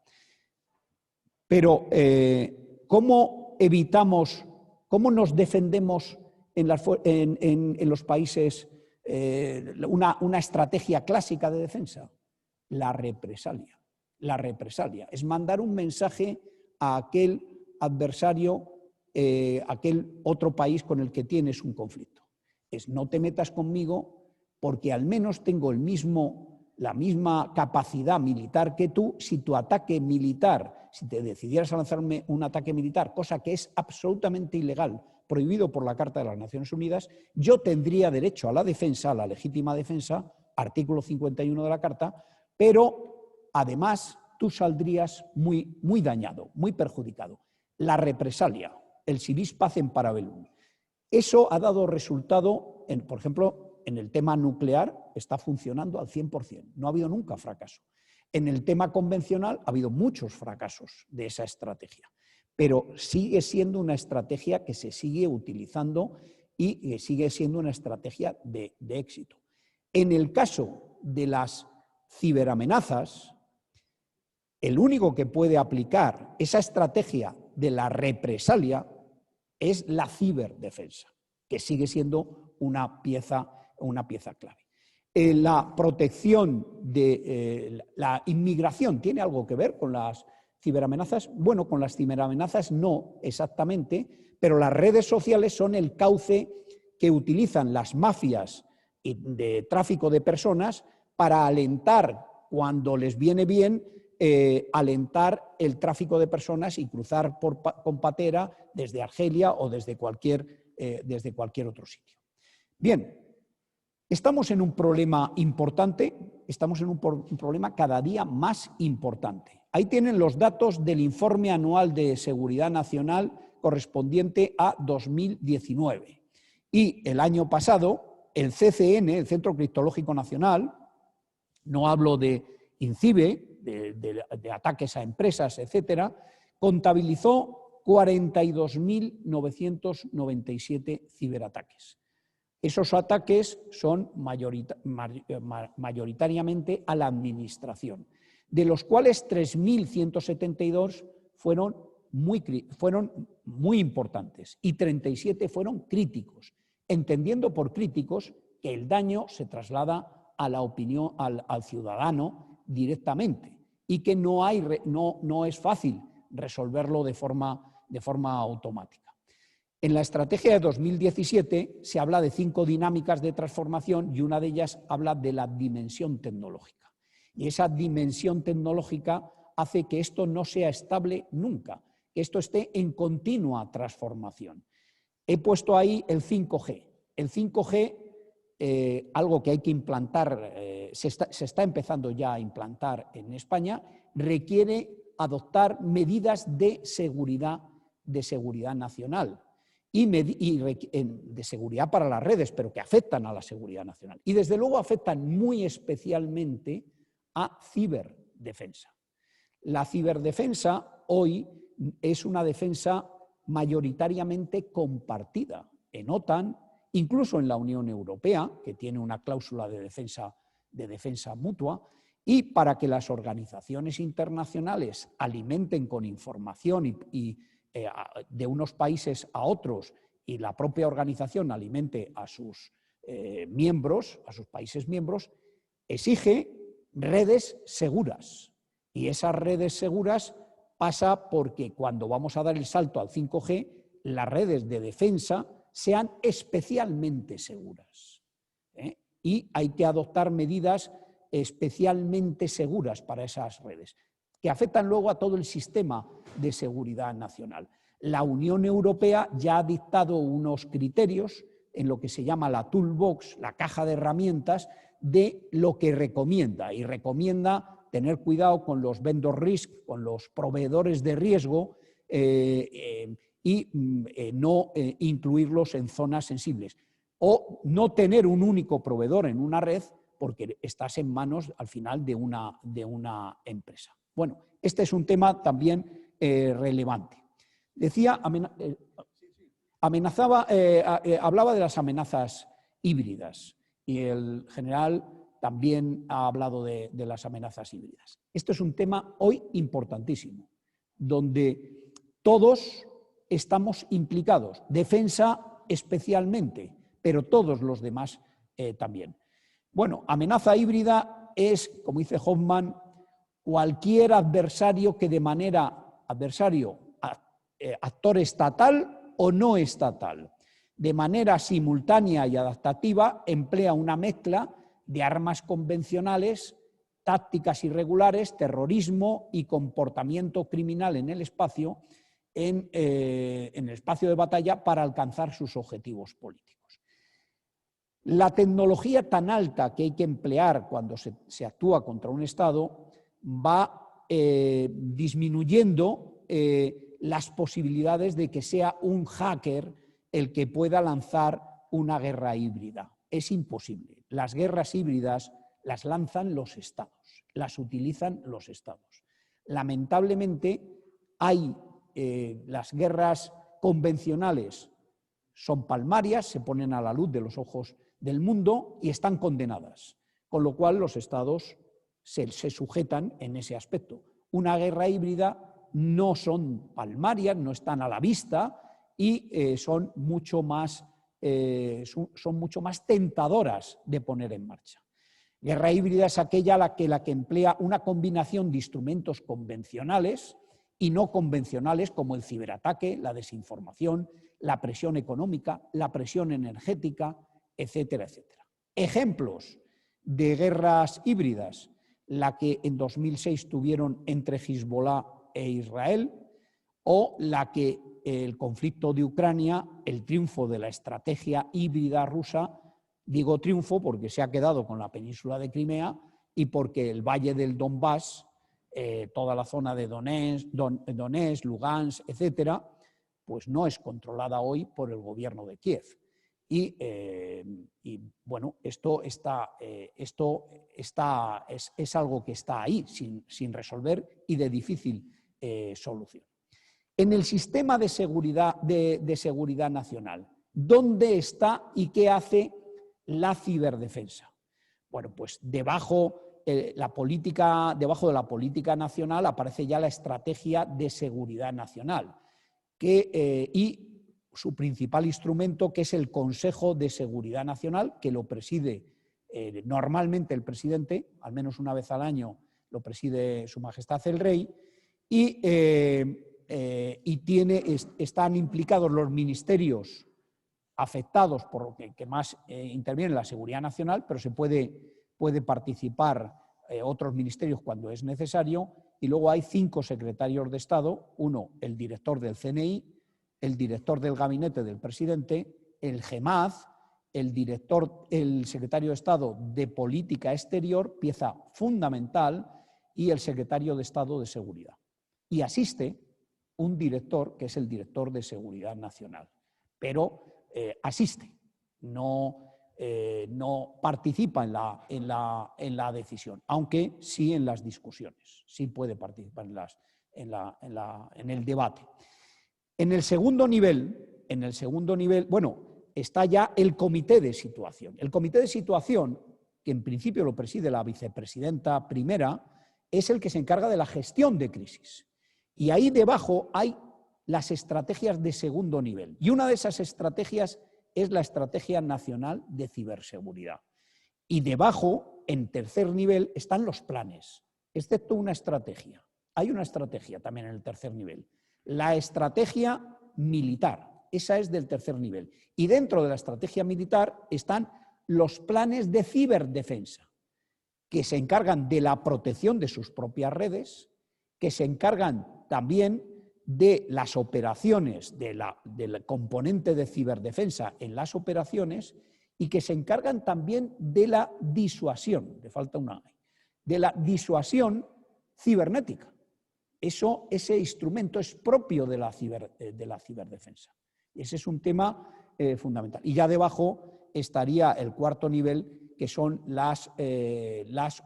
Pero, ¿cómo evitamos, cómo nos defendemos en los países una estrategia clásica de defensa? La represalia. La represalia es mandar un mensaje a aquel adversario, aquel otro país con el que tienes un conflicto. Es: no te metas conmigo porque al menos tengo la misma capacidad militar que tú. Si tu ataque militar, si te decidieras a lanzarme un ataque militar, cosa que es absolutamente ilegal, prohibido por la Carta de las Naciones Unidas, yo tendría derecho a la defensa, a la legítima defensa, artículo 51 de la Carta, pero además tú saldrías muy, muy dañado, muy perjudicado. La represalia, el si vis pacem para bellum. Eso ha dado resultado, por ejemplo, en el tema nuclear está funcionando al 100%, no ha habido nunca fracaso. En el tema convencional ha habido muchos fracasos de esa estrategia, pero sigue siendo una estrategia que se sigue utilizando y que sigue siendo una estrategia de éxito. En el caso de las ciberamenazas, el único que puede aplicar esa estrategia de la represalia es la ciberdefensa, que sigue siendo una pieza clave. La protección de la inmigración, ¿tiene algo que ver con las ciberamenazas? Bueno, con las ciberamenazas no exactamente, pero las redes sociales son el cauce que utilizan las mafias de tráfico de personas para alentar, cuando les viene bien, alentar el tráfico de personas y cruzar con patera desde Argelia o desde cualquier otro sitio. Bien, estamos en un problema importante, estamos en un problema cada día más importante. Ahí tienen los datos del Informe Anual de Seguridad Nacional correspondiente a 2019. Y el año pasado, el CCN, el Centro Criptológico Nacional, no hablo de INCIBE, de ataques a empresas, etcétera, contabilizó 42.997 ciberataques. Esos ataques son mayoritariamente a la administración, de los cuales 3.172 fueron muy importantes y 37 fueron críticos, entendiendo por críticos que el daño se traslada a la opinión, al ciudadano directamente, y que no es fácil resolverlo de forma automática. En la estrategia de 2017 se habla de 5 dinámicas de transformación y una de ellas habla de la dimensión tecnológica. Y esa dimensión tecnológica hace que esto no sea estable nunca, que esto esté en continua transformación. He puesto ahí el 5G. El 5G, algo que hay que implantar, se está empezando ya a implantar en España, requiere adoptar medidas de seguridad nacional y de seguridad para las redes, pero que afectan a la seguridad nacional. Y desde luego afectan muy especialmente a ciberdefensa. La ciberdefensa hoy es una defensa mayoritariamente compartida en OTAN, incluso en la Unión Europea, que tiene una cláusula de defensa mutua, y para que las organizaciones internacionales alimenten con información de unos países a otros, y la propia organización alimente a sus miembros, a sus países miembros, exige redes seguras. Y esas redes seguras pasa porque cuando vamos a dar el salto al 5G, las redes de defensa sean especialmente seguras. Y hay que adoptar medidas especialmente seguras para esas redes, que afectan luego a todo el sistema de seguridad nacional. La Unión Europea ya ha dictado unos criterios en lo que se llama la toolbox, la caja de herramientas, de lo que recomienda. Y recomienda tener cuidado con los vendor risk, con los proveedores de riesgo, y no incluirlos en zonas sensibles. O no tener un único proveedor en una red, porque estás en manos al final de una empresa. Bueno, este es un tema también relevante. Decía, hablaba de las amenazas híbridas y el general también ha hablado de las amenazas híbridas. Esto es un tema hoy importantísimo, donde todos estamos implicados, defensa especialmente, pero todos los demás también. Bueno, amenaza híbrida es, como dice Hoffman, cualquier adversario que de manera actor estatal o no estatal, de manera simultánea y adaptativa, emplea una mezcla de armas convencionales, tácticas irregulares, terrorismo y comportamiento criminal en el espacio de batalla para alcanzar sus objetivos políticos. La tecnología tan alta que hay que emplear cuando se actúa contra un Estado va disminuyendo las posibilidades de que sea un hacker el que pueda lanzar una guerra híbrida. Es imposible. Las guerras híbridas las lanzan los Estados, las utilizan los Estados. Lamentablemente, las guerras convencionales son palmarias, se ponen a la luz de los ojos del mundo y están condenadas, con lo cual los Estados se sujetan en ese aspecto. Una guerra híbrida no son palmarias, no están a la vista y son mucho más tentadoras de poner en marcha. Guerra híbrida es aquella la que emplea una combinación de instrumentos convencionales y no convencionales como el ciberataque, la desinformación, la presión económica, la presión energética, etcétera, etcétera. Ejemplos de guerras híbridas: la que en 2006 tuvieron entre Hezbollah e Israel, o el conflicto de Ucrania, el triunfo de la estrategia híbrida rusa. Digo triunfo porque se ha quedado con la península de Crimea y porque el valle del Donbass, toda la zona de Donetsk, Lugansk, etcétera, pues no es controlada hoy por el gobierno de Kiev. Y bueno, esto es algo que está ahí sin resolver y de difícil solución. En el sistema de seguridad nacional, ¿dónde está y qué hace la ciberdefensa? Bueno, pues debajo de la política nacional aparece ya la estrategia de seguridad nacional y su principal instrumento, que es el Consejo de Seguridad Nacional, que lo preside normalmente el presidente, al menos una vez al año lo preside Su Majestad el Rey, y están implicados los ministerios afectados por lo que más interviene en la seguridad nacional, pero se puede participar otros ministerios cuando es necesario, y luego hay 5 secretarios de Estado: uno, el director del CNI, el director del gabinete del presidente, el GEMAZ, el secretario de Estado de Política Exterior, pieza fundamental, y el secretario de Estado de Seguridad. Y asiste un director, que es el director de Seguridad Nacional, pero asiste, no participa en la decisión, aunque sí en las discusiones, sí puede participar en el debate. En el segundo nivel, bueno, está ya el comité de situación. El comité de situación, que en principio lo preside la vicepresidenta primera, es el que se encarga de la gestión de crisis. Y ahí debajo hay las estrategias de segundo nivel. Y una de esas estrategias es la Estrategia Nacional de Ciberseguridad. Y debajo, en tercer nivel, están los planes, excepto una estrategia. Hay una estrategia también en el tercer nivel. La estrategia militar, esa es del tercer nivel. Y dentro de la estrategia militar están los planes de ciberdefensa, que se encargan de la protección de sus propias redes, que se encargan también de las operaciones, del componente de ciberdefensa en las operaciones, y que se encargan también de la disuasión, le falta una I, de la disuasión cibernética. Ese instrumento es propio de la ciberdefensa. Ese es un tema fundamental. Y ya debajo estaría el cuarto nivel, que son las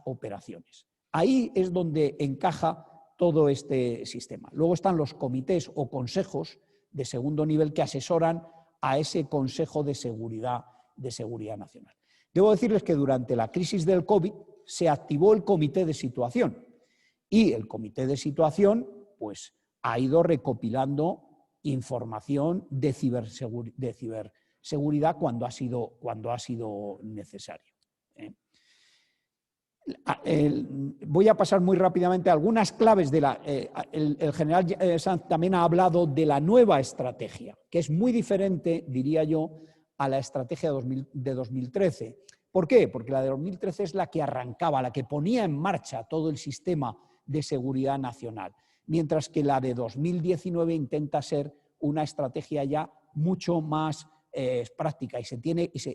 operaciones. Ahí es donde encaja todo este sistema. Luego están los comités o consejos de segundo nivel que asesoran a ese Consejo de Seguridad Nacional. Debo decirles que durante la crisis del COVID se activó el comité de situación y el comité de situación pues, ha ido recopilando información de ciberseguridad cuando ha sido necesario. Voy a pasar muy rápidamente a algunas claves de la... el general Sanz también ha hablado de la nueva estrategia, que es muy diferente, diría yo, a la estrategia de 2013. ¿Por qué? Porque la de 2013 es la que arrancaba, la que ponía en marcha todo el sistema de seguridad nacional, mientras que la de 2019 intenta ser una estrategia ya mucho más práctica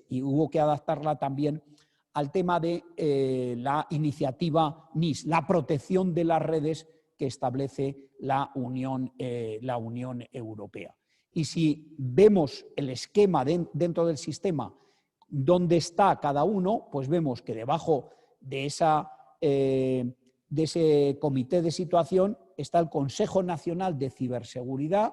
y hubo que adaptarla también al tema de la iniciativa NIS, la protección de las redes que establece la Unión Europea. Y si vemos el esquema dentro del sistema, dónde está cada uno, pues vemos que debajo de ese comité de situación está el Consejo Nacional de Ciberseguridad,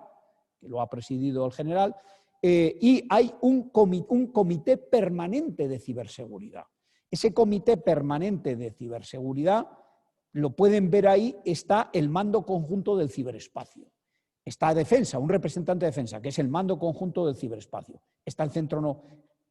que lo ha presidido el general, y hay un comité permanente de ciberseguridad. Ese comité permanente de ciberseguridad, lo pueden ver ahí, está el mando conjunto del ciberespacio. Está defensa, un representante de defensa, que es el mando conjunto del ciberespacio. Está el Centro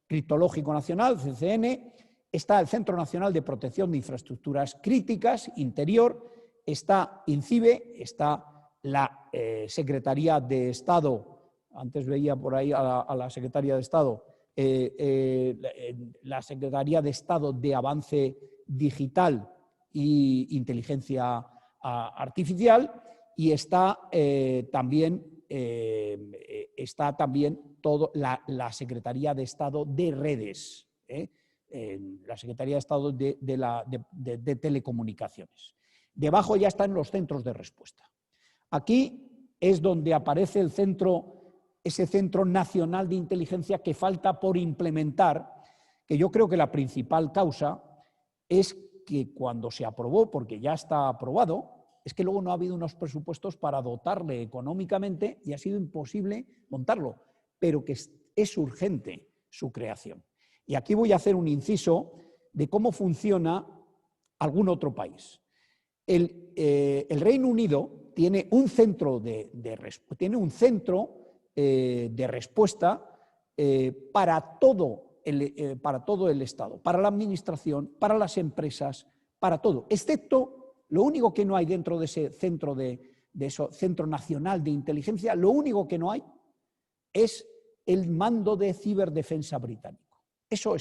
Criptológico Nacional, CCN, está el Centro Nacional de Protección de Infraestructuras Críticas, Interior, está INCIBE, está la Secretaría de Estado, antes veía por ahí a la Secretaría de Estado, la Secretaría de Estado de Avance Digital e Inteligencia Artificial, y está también la Secretaría de Estado de Redes, la Secretaría de Estado de Telecomunicaciones. Debajo ya están los centros de respuesta. Aquí es donde aparece ese Centro Nacional de Inteligencia que falta por implementar, que yo creo que la principal causa es que cuando se aprobó, porque ya está aprobado, es que luego no ha habido unos presupuestos para dotarle económicamente y ha sido imposible montarlo, pero que es urgente su creación. Y aquí voy a hacer un inciso de cómo funciona algún otro país. El Reino Unido tiene un centro de respuesta para todo el Estado, para la administración, para las empresas, para todo, excepto lo único que no hay dentro de ese centro Centro Nacional de Inteligencia, lo único que no hay es el mando de ciberdefensa británico. Eso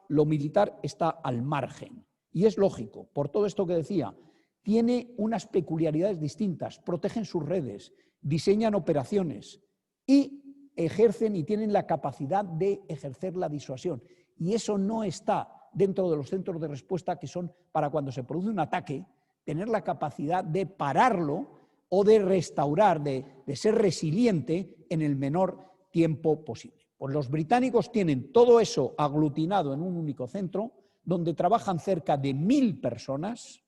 lo militar está al margen. Y es lógico, por todo esto que decía, tiene unas peculiaridades distintas, protegen sus redes, diseñan operaciones y ejercen y tienen la capacidad de ejercer la disuasión. Y eso no está dentro de los centros de respuesta que son para cuando se produce un ataque, tener la capacidad de pararlo o de restaurar, de ser resiliente en el menor tiempo posible. Pues los británicos tienen todo eso aglutinado en un único centro, donde trabajan cerca de 1000 personas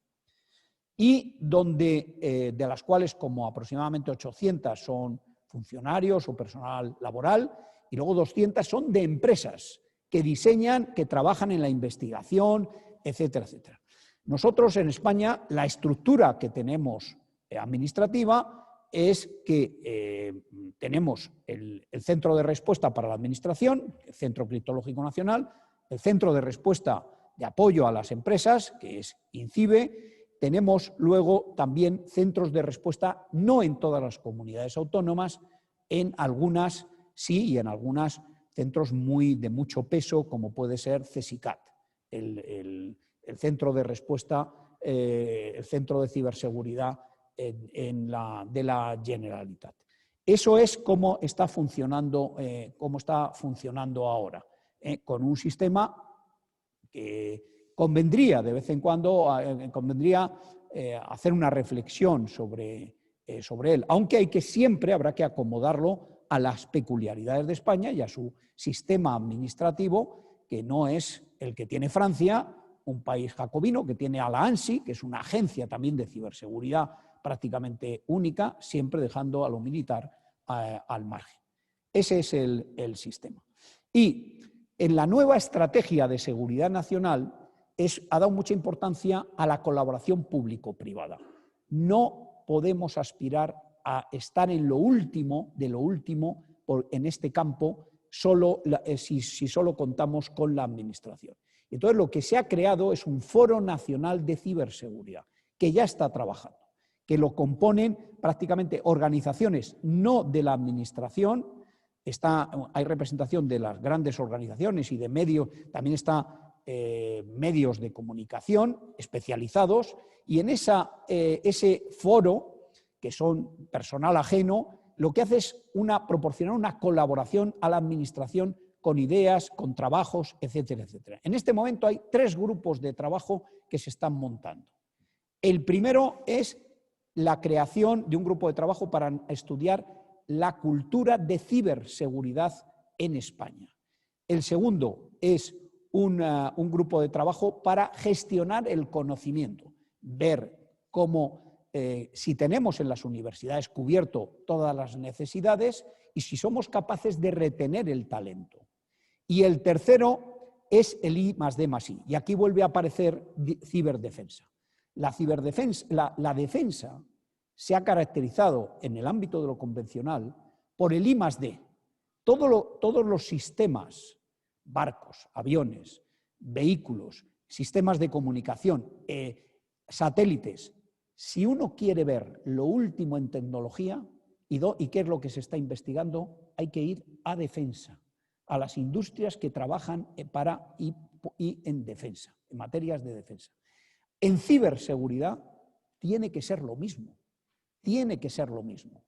y donde, de las cuales como aproximadamente 800 son funcionarios o personal laboral, y luego 200 son de empresas que diseñan, que trabajan en la investigación, etcétera, etcétera. Nosotros en España la estructura que tenemos administrativa es que tenemos el Centro de Respuesta para la Administración, el Centro Criptológico Nacional, el Centro de Respuesta de Apoyo a las Empresas, que es INCIBE. Tenemos luego también centros de respuesta, no en todas las comunidades autónomas, en algunas sí y en algunas centros de mucho peso, como puede ser CSICAT, el centro de respuesta, el centro de ciberseguridad de la Generalitat. Eso es cómo está funcionando ahora, con un sistema que convendría de vez en cuando hacer una reflexión sobre él, aunque siempre habrá que acomodarlo a las peculiaridades de España y a su sistema administrativo, que no es el que tiene Francia, un país jacobino, que tiene a la ANSI, que es una agencia también de ciberseguridad prácticamente única, siempre dejando a lo militar al margen. Ese es el sistema. Y en la nueva estrategia de seguridad nacional ha dado mucha importancia a la colaboración público-privada. No podemos aspirar a estar en lo último de lo último en este campo si solo contamos con la administración. Entonces, lo que se ha creado es un Foro Nacional de Ciberseguridad, que ya está trabajando, que lo componen prácticamente organizaciones no de la administración. Hay representación de las grandes organizaciones y de medios, también está medios de comunicación especializados, y en ese foro, que son personal ajeno, lo que hace es proporcionar una colaboración a la administración con ideas, con trabajos, etcétera, etcétera. En este momento hay 3 grupos de trabajo que se están montando. El primero es la creación de un grupo de trabajo para estudiar la cultura de ciberseguridad en España. El segundo es un grupo de trabajo para gestionar el conocimiento, ver cómo, si tenemos en las universidades cubierto todas las necesidades y si somos capaces de retener el talento. Y el tercero es el I+D+I. Y aquí vuelve a aparecer ciberdefensa. La defensa se ha caracterizado en el ámbito de lo convencional por el I+D. Todos los sistemas, barcos, aviones, vehículos, sistemas de comunicación, satélites, si uno quiere ver lo último en tecnología y qué es lo que se está investigando, hay que ir a defensa, a las industrias que trabajan y en defensa, en materias de defensa. En ciberseguridad tiene que ser lo mismo. Tiene que ser lo mismo.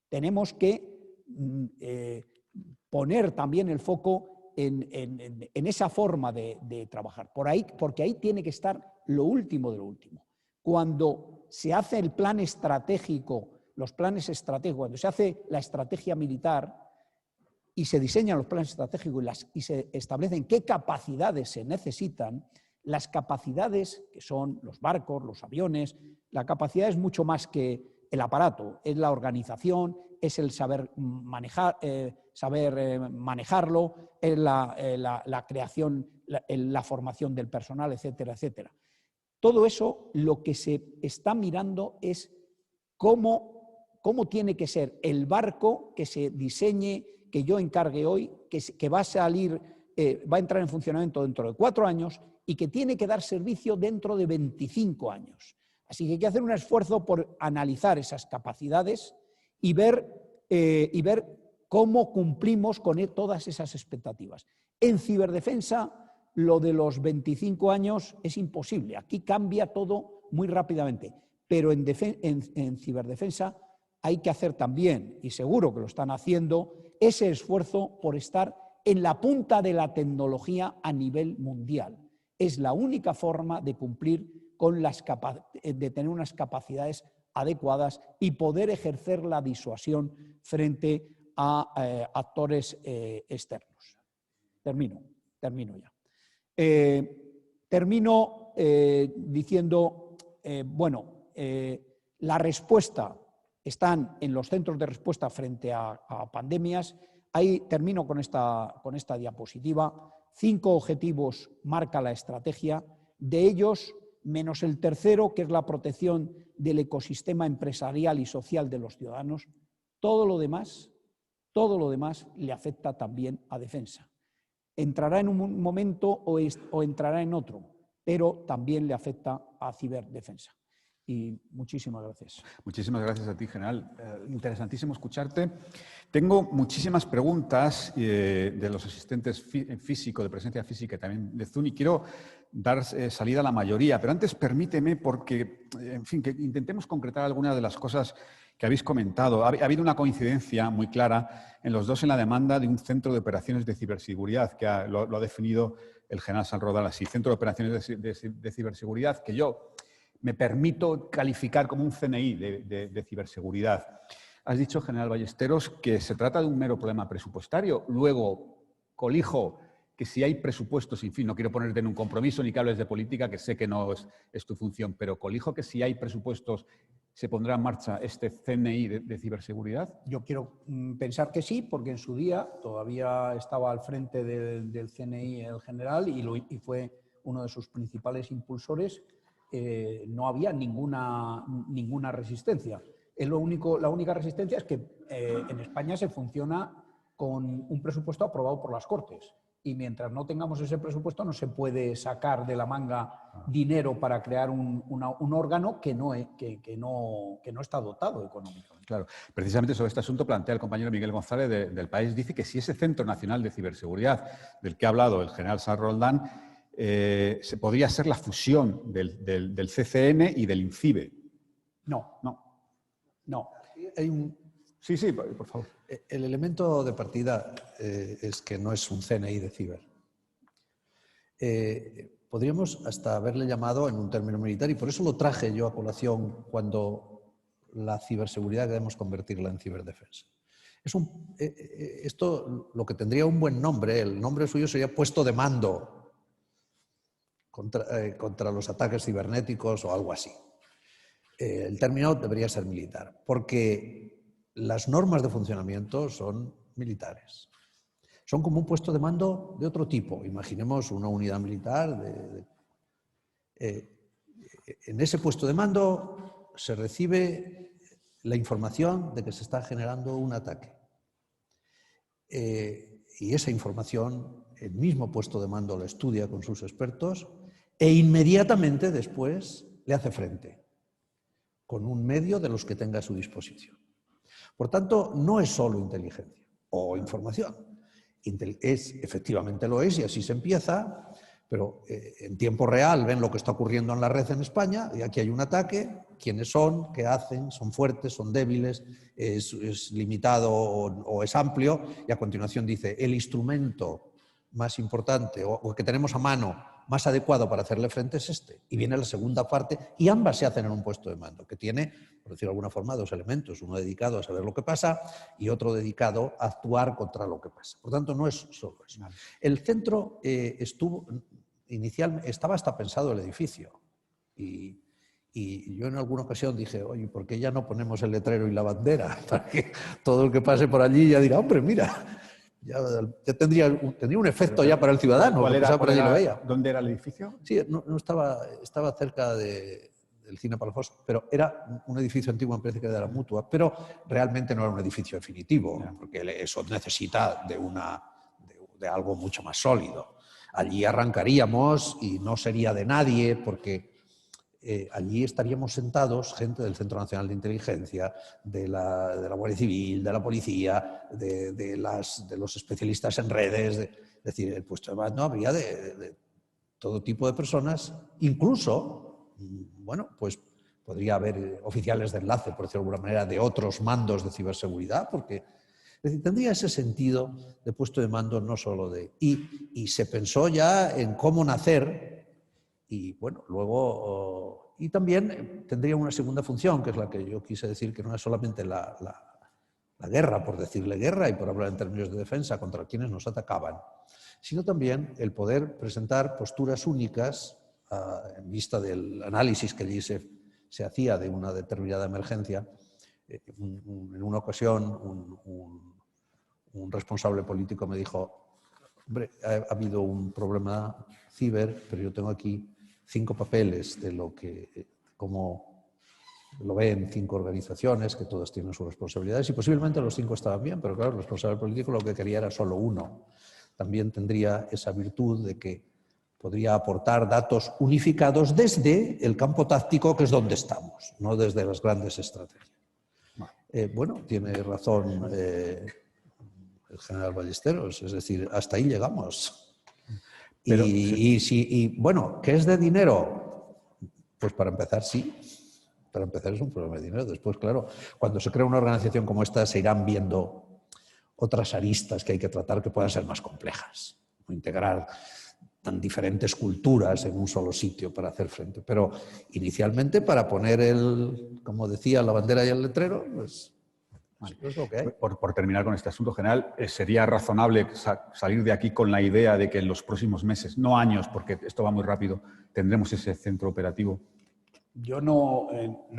Tenemos que poner también el foco en esa forma de trabajar. Porque ahí tiene que estar lo último de lo último. Cuando se hace el plan estratégico, los planes estratégicos, cuando se hace la estrategia militar y se diseñan los planes estratégicos y se establecen qué capacidades se necesitan, las capacidades que son los barcos, los aviones, la capacidad es mucho más que el aparato, es la organización, es el saber manejarlo, es la creación, la formación del personal, etcétera, etcétera. Todo eso lo que se está mirando es cómo tiene que ser el barco que se diseñe, que yo encargue hoy, que va a entrar en funcionamiento dentro de 4 años y que tiene que dar servicio dentro de 25 años. Así que hay que hacer un esfuerzo por analizar esas capacidades y ver cómo cumplimos con todas esas expectativas. En ciberdefensa, lo de los 25 años es imposible. Aquí cambia todo muy rápidamente. Pero en ciberdefensa hay que hacer también, y seguro que lo están haciendo, ese esfuerzo por estar en la punta de la tecnología a nivel mundial. Es la única forma de cumplir de tener unas capacidades adecuadas y poder ejercer la disuasión frente a actores externos. Termino ya. Termino diciendo, la respuesta están en los centros de respuesta frente a pandemias. Ahí termino con esta diapositiva. 5 objetivos marca la estrategia, de ellos menos el tercero, que es la protección del ecosistema empresarial y social de los ciudadanos. Todo lo demás le afecta también a defensa. Entrará en un momento o entrará en otro, pero también le afecta a ciberdefensa. Y muchísimas gracias. Muchísimas gracias a ti, general. Interesantísimo escucharte. Tengo muchísimas preguntas de los asistentes físicos, de presencia física y también de Zoom, y quiero dar salida a la mayoría. Pero antes permíteme, porque, en fin, que intentemos concretar algunas de las cosas que habéis comentado. Ha habido una coincidencia muy clara en los dos en la demanda de un centro de operaciones de ciberseguridad, que lo ha definido el general Sanrodal así, Centro de Operaciones de Ciberseguridad, que yo me permito calificar como un CNI de ciberseguridad. Has dicho, general Ballesteros, que se trata de un mero problema presupuestario. Luego, colijo que si hay presupuestos, en fin, no quiero ponerte en un compromiso ni que hables de política, que sé que no es tu función, pero colijo que si hay presupuestos se pondrá en marcha este CNI de ciberseguridad. Yo quiero pensar que sí, porque en su día todavía estaba al frente del CNI el general y fue uno de sus principales impulsores. No había ninguna resistencia. La única resistencia es que en España se funciona con un presupuesto aprobado por las Cortes. Y mientras no tengamos ese presupuesto no se puede sacar de la manga dinero para crear un órgano que no está dotado económicamente. Claro, precisamente sobre este asunto plantea el compañero Miguel González del País. Dice que si ese Centro Nacional de Ciberseguridad del que ha hablado el general Sanz Roldán se podría ser la fusión del CCN y del INCIBE. No. Hay un... Sí, por favor. El elemento de partida es que no es un CNI de ciber. Podríamos hasta haberle llamado en un término militar, y por eso lo traje yo a colación cuando la ciberseguridad queremos convertirla en ciberdefensa. Esto lo que tendría un buen nombre, el nombre suyo sería puesto de mando contra los ataques cibernéticos o algo así. El término debería ser militar, porque las normas de funcionamiento son militares. Son como un puesto de mando de otro tipo. Imaginemos una unidad militar. En ese puesto de mando se recibe la información de que se está generando un ataque. Y esa información, el mismo puesto de mando la estudia con sus expertos e inmediatamente después le hace frente con un medio de los que tenga a su disposición. Por tanto, no es solo inteligencia o información. Efectivamente lo es, y así se empieza, pero en tiempo real ven lo que está ocurriendo en la red en España, y aquí hay un ataque, quiénes son, qué hacen, son fuertes, son débiles, es limitado o es amplio, y a continuación dice, el instrumento más importante o que tenemos a mano más adecuado para hacerle frente es este. Y viene la segunda parte, y ambas se hacen en un puesto de mando, que tiene, por decirlo de alguna forma, dos elementos, uno dedicado a saber lo que pasa y otro dedicado a actuar contra lo que pasa. Por tanto, no es solo eso. El centro estaba hasta pensado el edificio, y yo en alguna ocasión dije, oye, ¿por qué ya no ponemos el letrero y la bandera? Para que todo el que pase por allí ya dirá, hombre, mira, ya tendría un efecto ya para el ciudadano. ¿Dónde era el edificio? Sí, no estaba cerca del Cine Palafox, pero era un edificio antiguo, me parece que de la Mutua, pero realmente no era un edificio definitivo, porque eso necesita de algo mucho más sólido. Allí arrancaríamos y no sería de nadie, porque allí estaríamos sentados gente del Centro Nacional de Inteligencia, de la Guardia Civil, de la Policía, de los especialistas en redes. Es decir, el puesto de mando habría de todo tipo de personas, incluso, bueno, pues podría haber oficiales de enlace, por decirlo de alguna manera, de otros mandos de ciberseguridad, porque es decir, tendría ese sentido de puesto de mando, no solo de... Y se pensó ya en cómo nacer. Y bueno, luego, y también tendría una segunda función, que es la que yo quise decir, que no es solamente la guerra, por decirle guerra y por hablar en términos de defensa contra quienes nos atacaban, sino también el poder presentar posturas únicas en vista del análisis que allí se hacía de una determinada emergencia. En una ocasión, un responsable político me dijo, hombre, ha habido un problema ciber, pero yo tengo aquí 5 papeles de cómo lo ven 5 organizaciones, que todas tienen sus responsabilidades, y posiblemente los 5 estaban bien, pero claro, el responsable político lo que quería era solo uno. También tendría esa virtud de que podría aportar datos unificados desde el campo táctico, que es donde estamos, no desde las grandes estrategias. Bueno, tiene razón el general Ballesteros, es decir, hasta ahí llegamos. Pero, bueno, ¿qué es de dinero? Pues para empezar, sí. Para empezar es un problema de dinero. Después, claro, cuando se crea una organización como esta se irán viendo otras aristas que hay que tratar que puedan ser más complejas. O integrar tan diferentes culturas en un solo sitio para hacer frente. Pero inicialmente para poner como decía, la bandera y el letrero, pues Vale. Es lo que hay. Por terminar con este asunto general, ¿sería razonable salir de aquí con la idea de que en los próximos meses, no años, porque esto va muy rápido, tendremos ese centro operativo? Yo no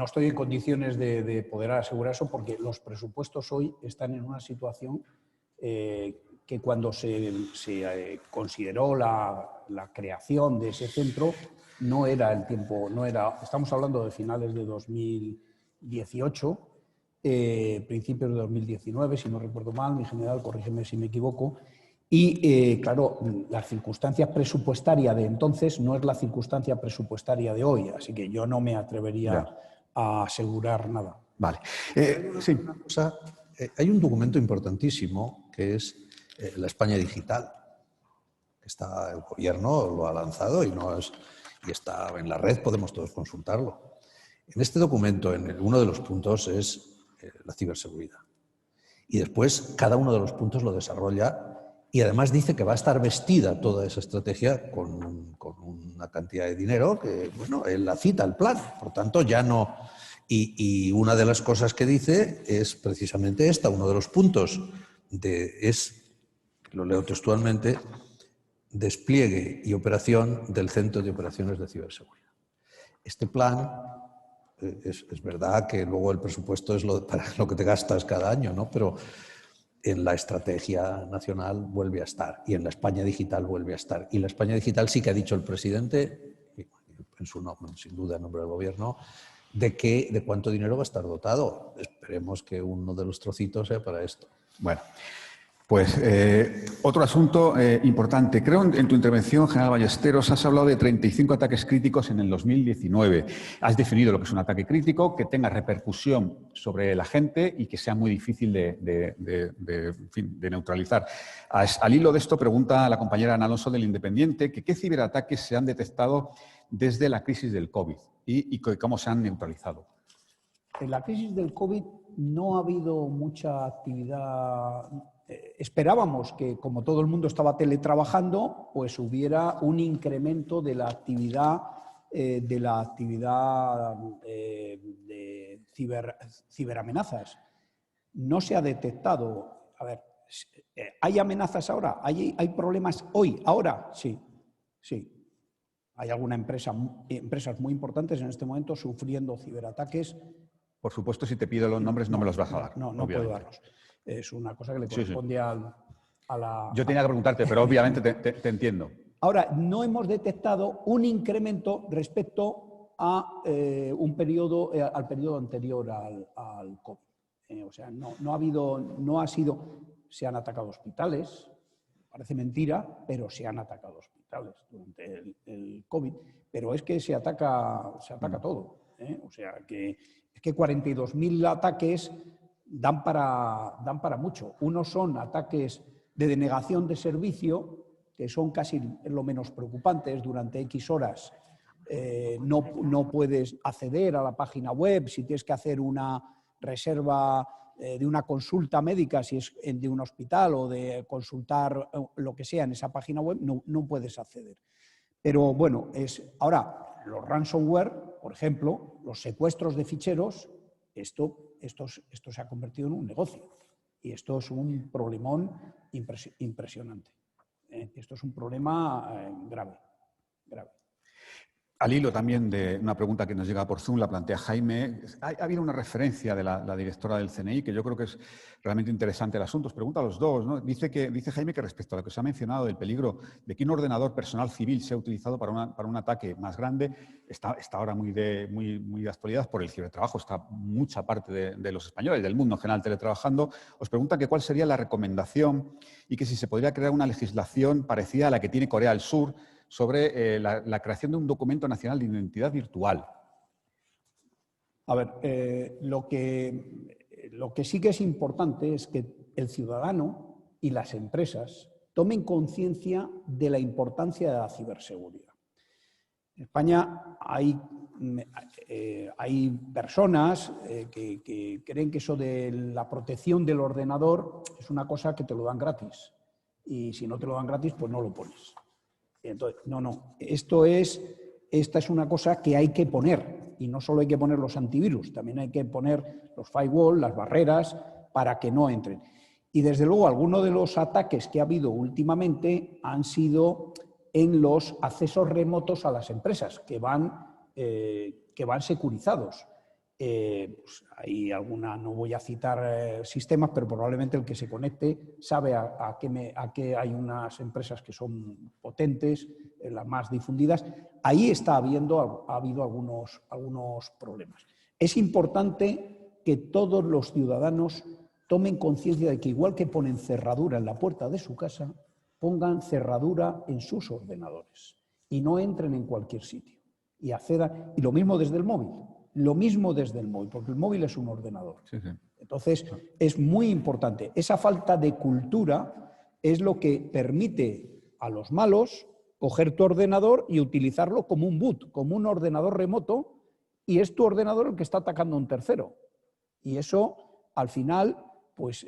estoy en condiciones de poder asegurar eso porque los presupuestos hoy están en una situación que cuando se consideró la creación de ese centro no era el tiempo, estamos hablando de finales de 2018, principios de 2019, si no recuerdo mal, mi general, corrígeme si me equivoco. Y, claro, la circunstancia presupuestaria de entonces no es la circunstancia presupuestaria de hoy, así que yo no me atrevería a asegurar nada. Vale. Sí. Hay un documento importantísimo que es la España Digital. El gobierno lo ha lanzado y está en la red, podemos todos consultarlo. En este documento, uno de los puntos es la ciberseguridad. Y después cada uno de los puntos lo desarrolla. Y además dice que va a estar vestida toda esa estrategia con una cantidad de dinero que, bueno, él la cita, el plan. Por tanto, ya no... Y una de las cosas que dice es precisamente esta, uno de los puntos lo leo textualmente, despliegue y operación del Centro de Operaciones de Ciberseguridad. Este plan, es verdad que luego el presupuesto es para lo que te gastas cada año, ¿no? Pero en la estrategia nacional vuelve a estar y en la España digital vuelve a estar. Y la España digital sí que ha dicho el presidente, en su nombre, sin duda en nombre del gobierno, de cuánto dinero va a estar dotado. Esperemos que uno de los trocitos sea para esto. Bueno, pues otro asunto importante. Creo en tu intervención, general Ballesteros, has hablado de 35 ataques críticos en el 2019. Has definido lo que es un ataque crítico, que tenga repercusión sobre la gente y que sea muy difícil de neutralizar. Al hilo de esto, pregunta la compañera Ana Alonso del Independiente que qué ciberataques se han detectado desde la crisis del COVID y cómo se han neutralizado. En la crisis del COVID no ha habido mucha actividad. Esperábamos que, como todo el mundo estaba teletrabajando, pues hubiera un incremento de la actividad de ciberamenazas. No se ha detectado. A ver, ¿hay amenazas ahora? ¿Hay problemas hoy? ¿Ahora? Sí. Hay algunas empresas muy importantes en este momento sufriendo ciberataques. Por supuesto, si te pido los nombres no me los vas a dar. No puedo darlos. Es una cosa que le corresponde a la... Yo tenía que preguntarte, pero obviamente te entiendo. Ahora, no hemos detectado un incremento respecto a al periodo anterior al COVID. O sea, se han atacado hospitales, parece mentira, pero se han atacado hospitales durante el COVID, pero es que se ataca todo. O sea, que 42.000 ataques dan para mucho. Unos son ataques de denegación de servicio, que son casi lo menos preocupantes. Durante X horas no puedes acceder a la página web. Si tienes que hacer una reserva de una consulta médica, si es de un hospital, o de consultar lo que sea en esa página web, no puedes acceder. Pero bueno, ahora los ransomware, por ejemplo, los secuestros de ficheros, esto se ha convertido en un negocio y esto es un problemón impresionante. Esto es un problema grave. Al hilo también de una pregunta que nos llega por Zoom, la plantea Jaime. Ha habido una referencia de la directora del CNI que yo creo que es realmente interesante el asunto. Os pregunta a los dos, ¿no? Dice Jaime que respecto a lo que se ha mencionado del peligro de que un ordenador personal civil sea utilizado para un ataque más grande, está ahora muy de actualidad por el cibertrabajo. Está mucha parte de los españoles, del mundo en general, teletrabajando. Os pregunta que cuál sería la recomendación y que si se podría crear una legislación parecida a la que tiene Corea del Sur sobre la creación de un documento nacional de identidad virtual. A ver, lo que sí que es importante es que el ciudadano y las empresas tomen conciencia de la importancia de la ciberseguridad. En España hay personas que creen que eso de la protección del ordenador es una cosa que te lo dan gratis. Y si no te lo dan gratis, pues no lo pones. Entonces, no. Esta es una cosa que hay que poner. Y no solo hay que poner los antivirus, también hay que poner los firewall, las barreras, para que no entren. Y desde luego algunos de los ataques que ha habido últimamente han sido en los accesos remotos a las empresas, que van securizados. Pues hay alguna, no voy a citar sistemas, pero probablemente el que se conecte sabe a qué hay unas empresas que son potentes, las más difundidas. Ahí ha habido algunos problemas. Es importante que todos los ciudadanos tomen conciencia de que igual que ponen cerradura en la puerta de su casa, pongan cerradura en sus ordenadores y no entren en cualquier sitio y accedan. Y lo mismo desde el móvil. Lo mismo desde el móvil, porque el móvil es un ordenador. Sí, sí. Entonces, es muy importante. Esa falta de cultura es lo que permite a los malos coger tu ordenador y utilizarlo como un boot, como un ordenador remoto, y es tu ordenador el que está atacando a un tercero. Y eso, al final, pues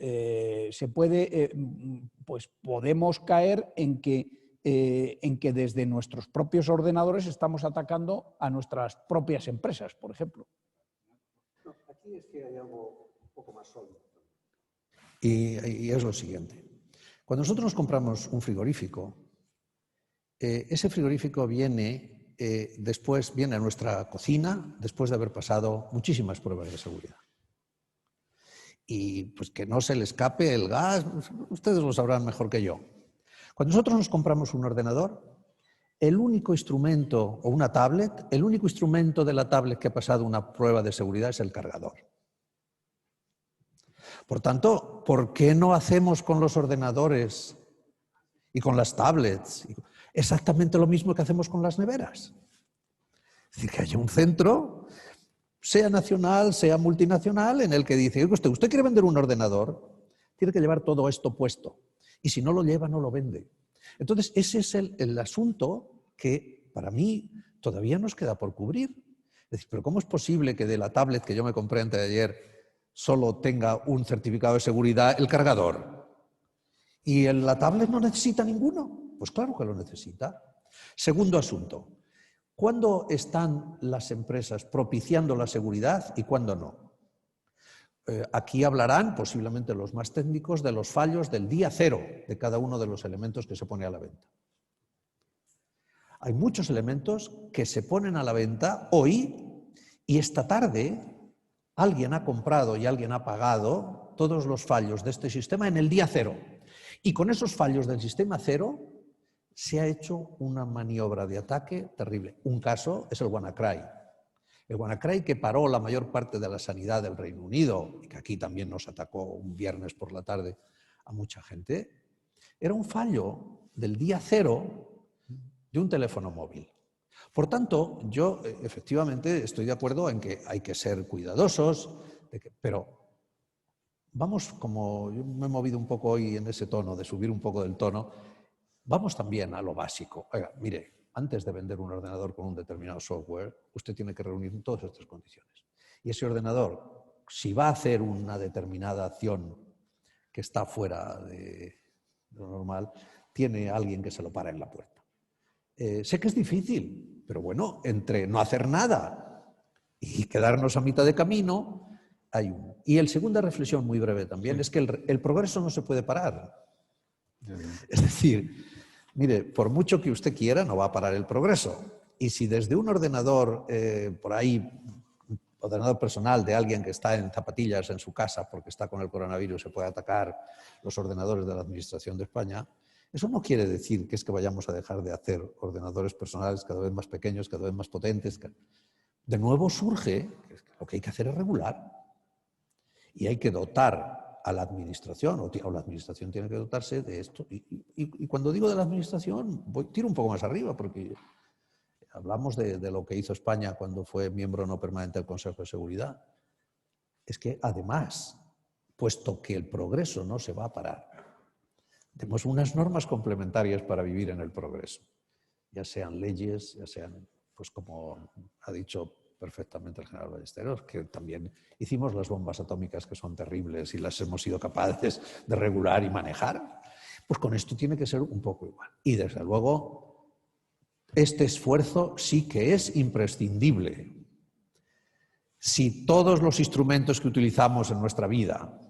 podemos caer en que desde nuestros propios ordenadores estamos atacando a nuestras propias empresas, por ejemplo. No, aquí es que hay algo un poco más sólido. Y es lo siguiente. Cuando nosotros nos compramos un frigorífico, ese frigorífico viene a nuestra cocina después de haber pasado muchísimas pruebas de seguridad. Y pues que no se le escape el gas, ustedes lo sabrán mejor que yo. Cuando nosotros nos compramos un ordenador, el único instrumento, o una tablet, el único instrumento de la tablet que ha pasado una prueba de seguridad es el cargador. Por tanto, ¿por qué no hacemos con los ordenadores y con las tablets exactamente lo mismo que hacemos con las neveras? Es decir, que haya un centro, sea nacional, sea multinacional, en el que dice, usted quiere vender un ordenador, tiene que llevar todo esto puesto. Y si no lo lleva, no lo vende. Entonces, ese es el asunto que, para mí, todavía nos queda por cubrir. Es decir, ¿pero cómo es posible que de la tablet que yo me compré antes de ayer solo tenga un certificado de seguridad el cargador? ¿Y la tablet no necesita ninguno? Pues claro que lo necesita. Segundo asunto. ¿Cuándo están las empresas propiciando la seguridad y cuándo no? Aquí hablarán, posiblemente los más técnicos, de los fallos del día cero de cada uno de los elementos que se pone a la venta. Hay muchos elementos que se ponen a la venta hoy y esta tarde alguien ha comprado y alguien ha pagado todos los fallos de este sistema en el día cero. Y con esos fallos del sistema cero se ha hecho una maniobra de ataque terrible. Un caso es el WannaCry. El WannaCry, que paró la mayor parte de la sanidad del Reino Unido y que aquí también nos atacó un viernes por la tarde a mucha gente, era un fallo del día cero de un teléfono móvil. Por tanto, yo efectivamente estoy de acuerdo en que hay que ser cuidadosos, pero vamos, como yo me he movido un poco hoy en ese tono, de subir un poco del tono, vamos también a lo básico. Oiga, mire, antes de vender un ordenador con un determinado software, usted tiene que reunir todas estas condiciones. Y ese ordenador, si va a hacer una determinada acción que está fuera de lo normal, tiene alguien que se lo para en la puerta. Sé que es difícil, pero bueno, entre no hacer nada y quedarnos a mitad de camino, hay uno. Y la segunda reflexión, muy breve también, es que el progreso no se puede parar. Es decir, mire, por mucho que usted quiera, no va a parar el progreso. Y si desde un ordenador, por ahí, ordenador personal de alguien que está en zapatillas en su casa porque está con el coronavirus, se puede atacar los ordenadores de la Administración de España, eso no quiere decir que es que vayamos a dejar de hacer ordenadores personales cada vez más pequeños, cada vez más potentes. De nuevo surge que lo que hay que hacer es regular. Y hay que dotar a la Administración, o la Administración tiene que dotarse de esto. Y cuando digo de la Administración, tiro un poco más arriba, porque hablamos de lo que hizo España cuando fue miembro no permanente del Consejo de Seguridad. Es que además, puesto que el progreso no se va a parar, tenemos unas normas complementarias para vivir en el progreso, ya sean leyes, ya sean, pues como ha dicho perfectamente el general Ballesteros, que también hicimos las bombas atómicas que son terribles y las hemos sido capaces de regular y manejar, pues con esto tiene que ser un poco igual. Y desde luego, este esfuerzo sí que es imprescindible. Si todos los instrumentos que utilizamos en nuestra vida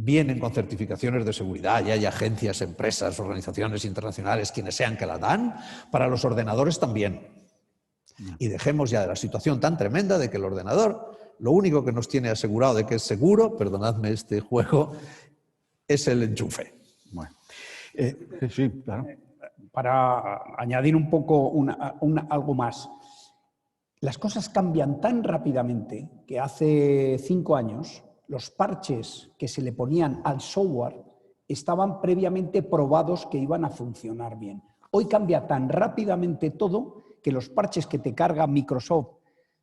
vienen con certificaciones de seguridad y hay agencias, empresas, organizaciones internacionales, quienes sean que la dan, para los ordenadores también. Y dejemos ya de la situación tan tremenda de que el ordenador, lo único que nos tiene asegurado de que es seguro, perdonadme este juego, es el enchufe. Bueno. Sí, claro. Para añadir un poco algo más. Las cosas cambian tan rápidamente que hace 5 años los parches que se le ponían al software estaban previamente probados que iban a funcionar bien. Hoy cambia tan rápidamente todo que los parches que te carga Microsoft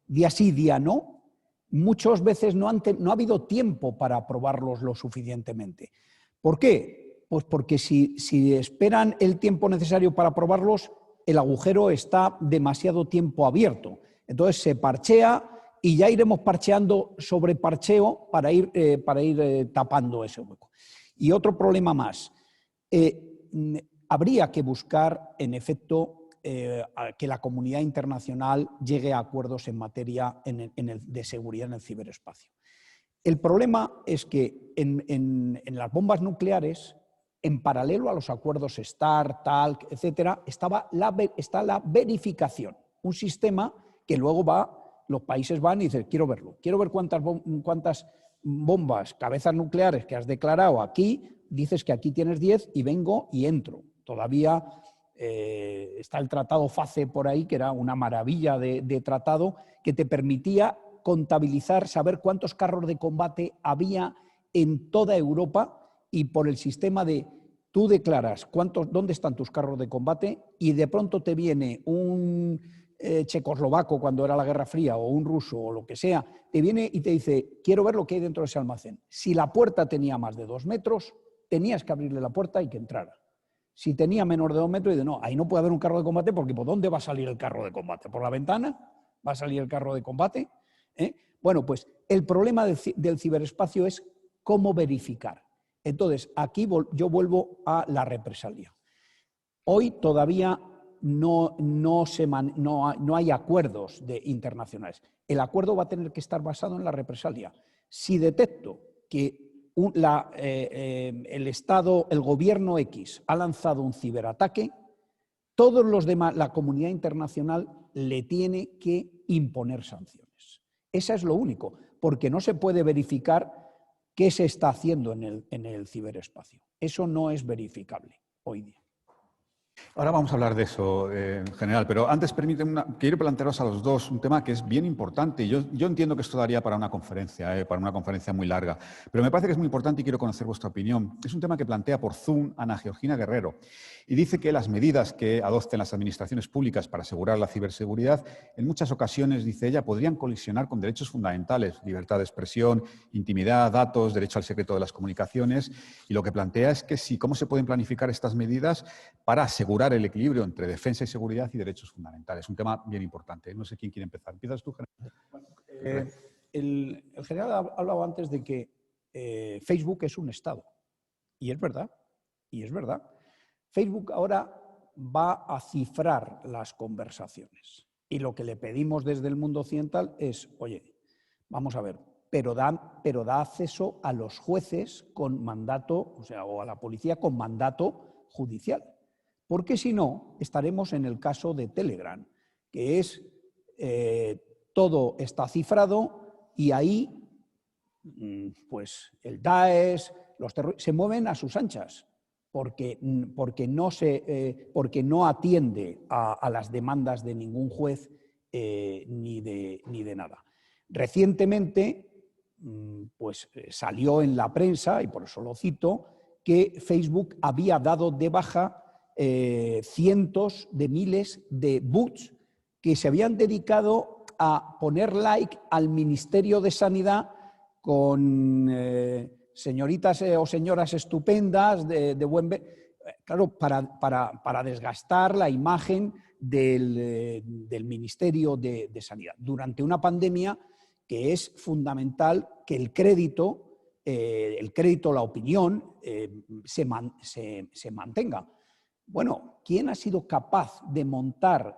día sí, día no, muchas veces no ha habido tiempo para probarlos lo suficientemente. ¿Por qué? Pues porque si esperan el tiempo necesario para probarlos, el agujero está demasiado tiempo abierto. Entonces se parchea y ya iremos parcheando sobre parcheo para ir tapando ese hueco. Y otro problema más. Habría que buscar, en efecto, que la comunidad internacional llegue a acuerdos en materia de seguridad en el ciberespacio. El problema es que en las bombas nucleares, en paralelo a los acuerdos START, TALC, etcétera, está la verificación, un sistema que luego los países van y dicen, quiero verlo, quiero ver cuántas bombas, cabezas nucleares que has declarado aquí, dices que aquí tienes 10 y vengo y entro. Todavía está el tratado FACE por ahí, que era una maravilla de tratado, que te permitía contabilizar, saber cuántos carros de combate había en toda Europa, y por el sistema de tú declaras dónde están tus carros de combate y de pronto te viene un checoslovaco cuando era la Guerra Fría o un ruso o lo que sea, te viene y te dice, quiero ver lo que hay dentro de ese almacén. Si la puerta tenía más de 2 metros, tenías que abrirle la puerta y que entrara. Si tenía menos de 2 metros, dice, no, ahí no puede haber un carro de combate porque ¿por dónde va a salir el carro de combate? ¿Por la ventana va a salir el carro de combate? Bueno, pues el problema del ciberespacio es cómo verificar. Entonces, aquí yo vuelvo a la represalia. Hoy todavía no hay acuerdos internacionales. El acuerdo va a tener que estar basado en la represalia. Si detecto que el Estado, el gobierno X, ha lanzado un ciberataque, todos los demás, la comunidad internacional le tiene que imponer sanciones. Eso es lo único, porque no se puede verificar qué se está haciendo en el ciberespacio. Eso no es verificable hoy día. Ahora vamos a hablar de eso en general, pero antes permítanme, quiero plantearos a los dos un tema que es bien importante. Y yo entiendo que esto daría para una conferencia muy larga, pero me parece que es muy importante y quiero conocer vuestra opinión. Es un tema que plantea por Zoom Ana Georgina Guerrero y dice que las medidas que adopten las administraciones públicas para asegurar la ciberseguridad, en muchas ocasiones, dice ella, podrían colisionar con derechos fundamentales, libertad de expresión, intimidad, datos, derecho al secreto de las comunicaciones. Y lo que plantea es que sí, cómo se pueden planificar estas medidas para asegurar el equilibrio entre defensa y seguridad y derechos fundamentales. Un tema bien importante. No sé quién quiere empezar. ¿Empiezas tú, general? El general ha hablado antes de que Facebook es un Estado. Y es verdad. Facebook ahora va a cifrar las conversaciones. Y lo que le pedimos desde el mundo occidental es, oye, vamos a ver, pero da acceso a los jueces con mandato, o a la policía con mandato judicial. Porque si no, estaremos en el caso de Telegram, que es todo está cifrado y ahí pues el Daesh, los terroristas se mueven a sus anchas porque no atiende a las demandas de ningún juez ni de nada. Recientemente pues salió en la prensa, y por eso lo cito, que Facebook había dado de baja cientos de miles de bots que se habían dedicado a poner like al Ministerio de Sanidad con señoritas o señoras estupendas de buen claro, para desgastar la imagen del Ministerio de Sanidad durante una pandemia que es fundamental que el crédito, la opinión se mantenga. Bueno, ¿quién ha sido capaz de montar?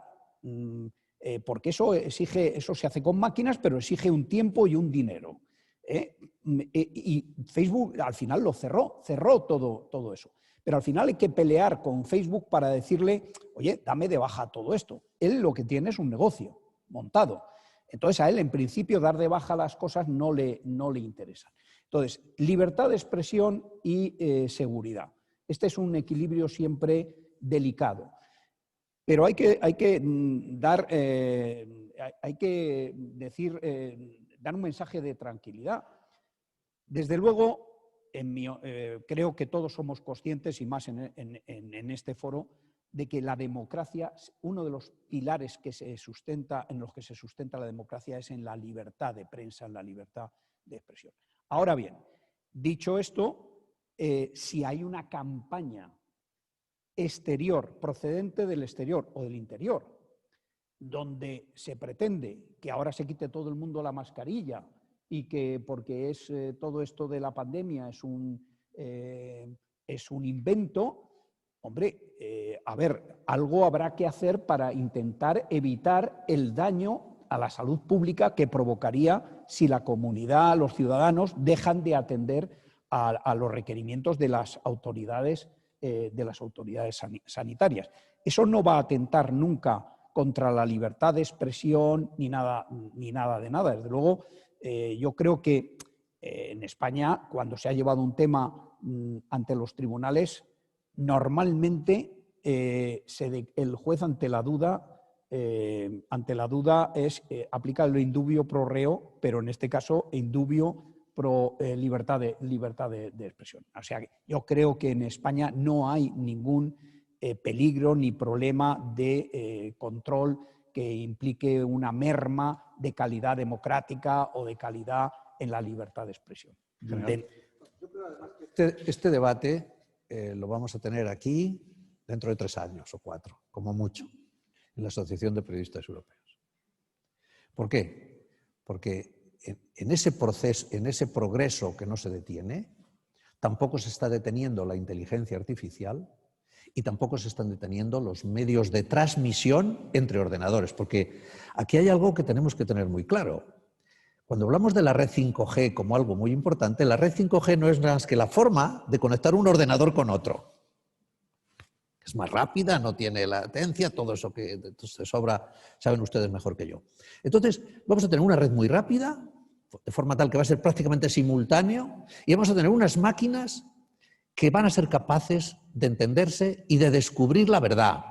Porque eso se hace con máquinas, pero exige un tiempo y un dinero. Y Facebook al final lo cerró todo eso. Pero al final hay que pelear con Facebook para decirle, oye, dame de baja todo esto. Él lo que tiene es un negocio montado. Entonces a él en principio dar de baja las cosas no le interesan. Entonces, libertad de expresión y seguridad. Este es un equilibrio siempre delicado. Pero hay que dar un mensaje de tranquilidad. Desde luego, creo que todos somos conscientes, y más en este foro, de que la democracia, uno de los pilares en los que se sustenta la democracia es en la libertad de prensa, en la libertad de expresión. Ahora bien, dicho esto, si hay una campaña exterior, procedente del exterior o del interior, donde se pretende que ahora se quite todo el mundo la mascarilla y que porque todo esto de la pandemia es un invento, hombre, a ver, algo habrá que hacer para intentar evitar el daño a la salud pública que provocaría si la comunidad, los ciudadanos, dejan de atender a los requerimientos de las autoridades sanitarias. Eso no va a atentar nunca contra la libertad de expresión ni nada de nada. Desde luego, yo creo que en España, cuando se ha llevado un tema ante los tribunales, normalmente el juez ante la duda aplica el indubio pro reo, pero en este caso indubio pro libertad de expresión. O sea, yo creo que en España no hay ningún peligro ni problema de control que implique una merma de calidad democrática o de calidad en la libertad de expresión. Yo creo además que este debate lo vamos a tener aquí dentro de 3 años o 4, como mucho, en la Asociación de Periodistas Europeos. ¿Por qué? Porque en ese proceso, en ese progreso que no se detiene, tampoco se está deteniendo la inteligencia artificial y tampoco se están deteniendo los medios de transmisión entre ordenadores, porque aquí hay algo que tenemos que tener muy claro. Cuando hablamos de la red 5G como algo muy importante, la red 5G no es más que la forma de conectar un ordenador con otro. Es más rápida, no tiene latencia, todo eso que se sobra, saben ustedes mejor que yo. Entonces, vamos a tener una red muy rápida, de forma tal que va a ser prácticamente simultáneo, y vamos a tener unas máquinas que van a ser capaces de entenderse y de descubrir la verdad,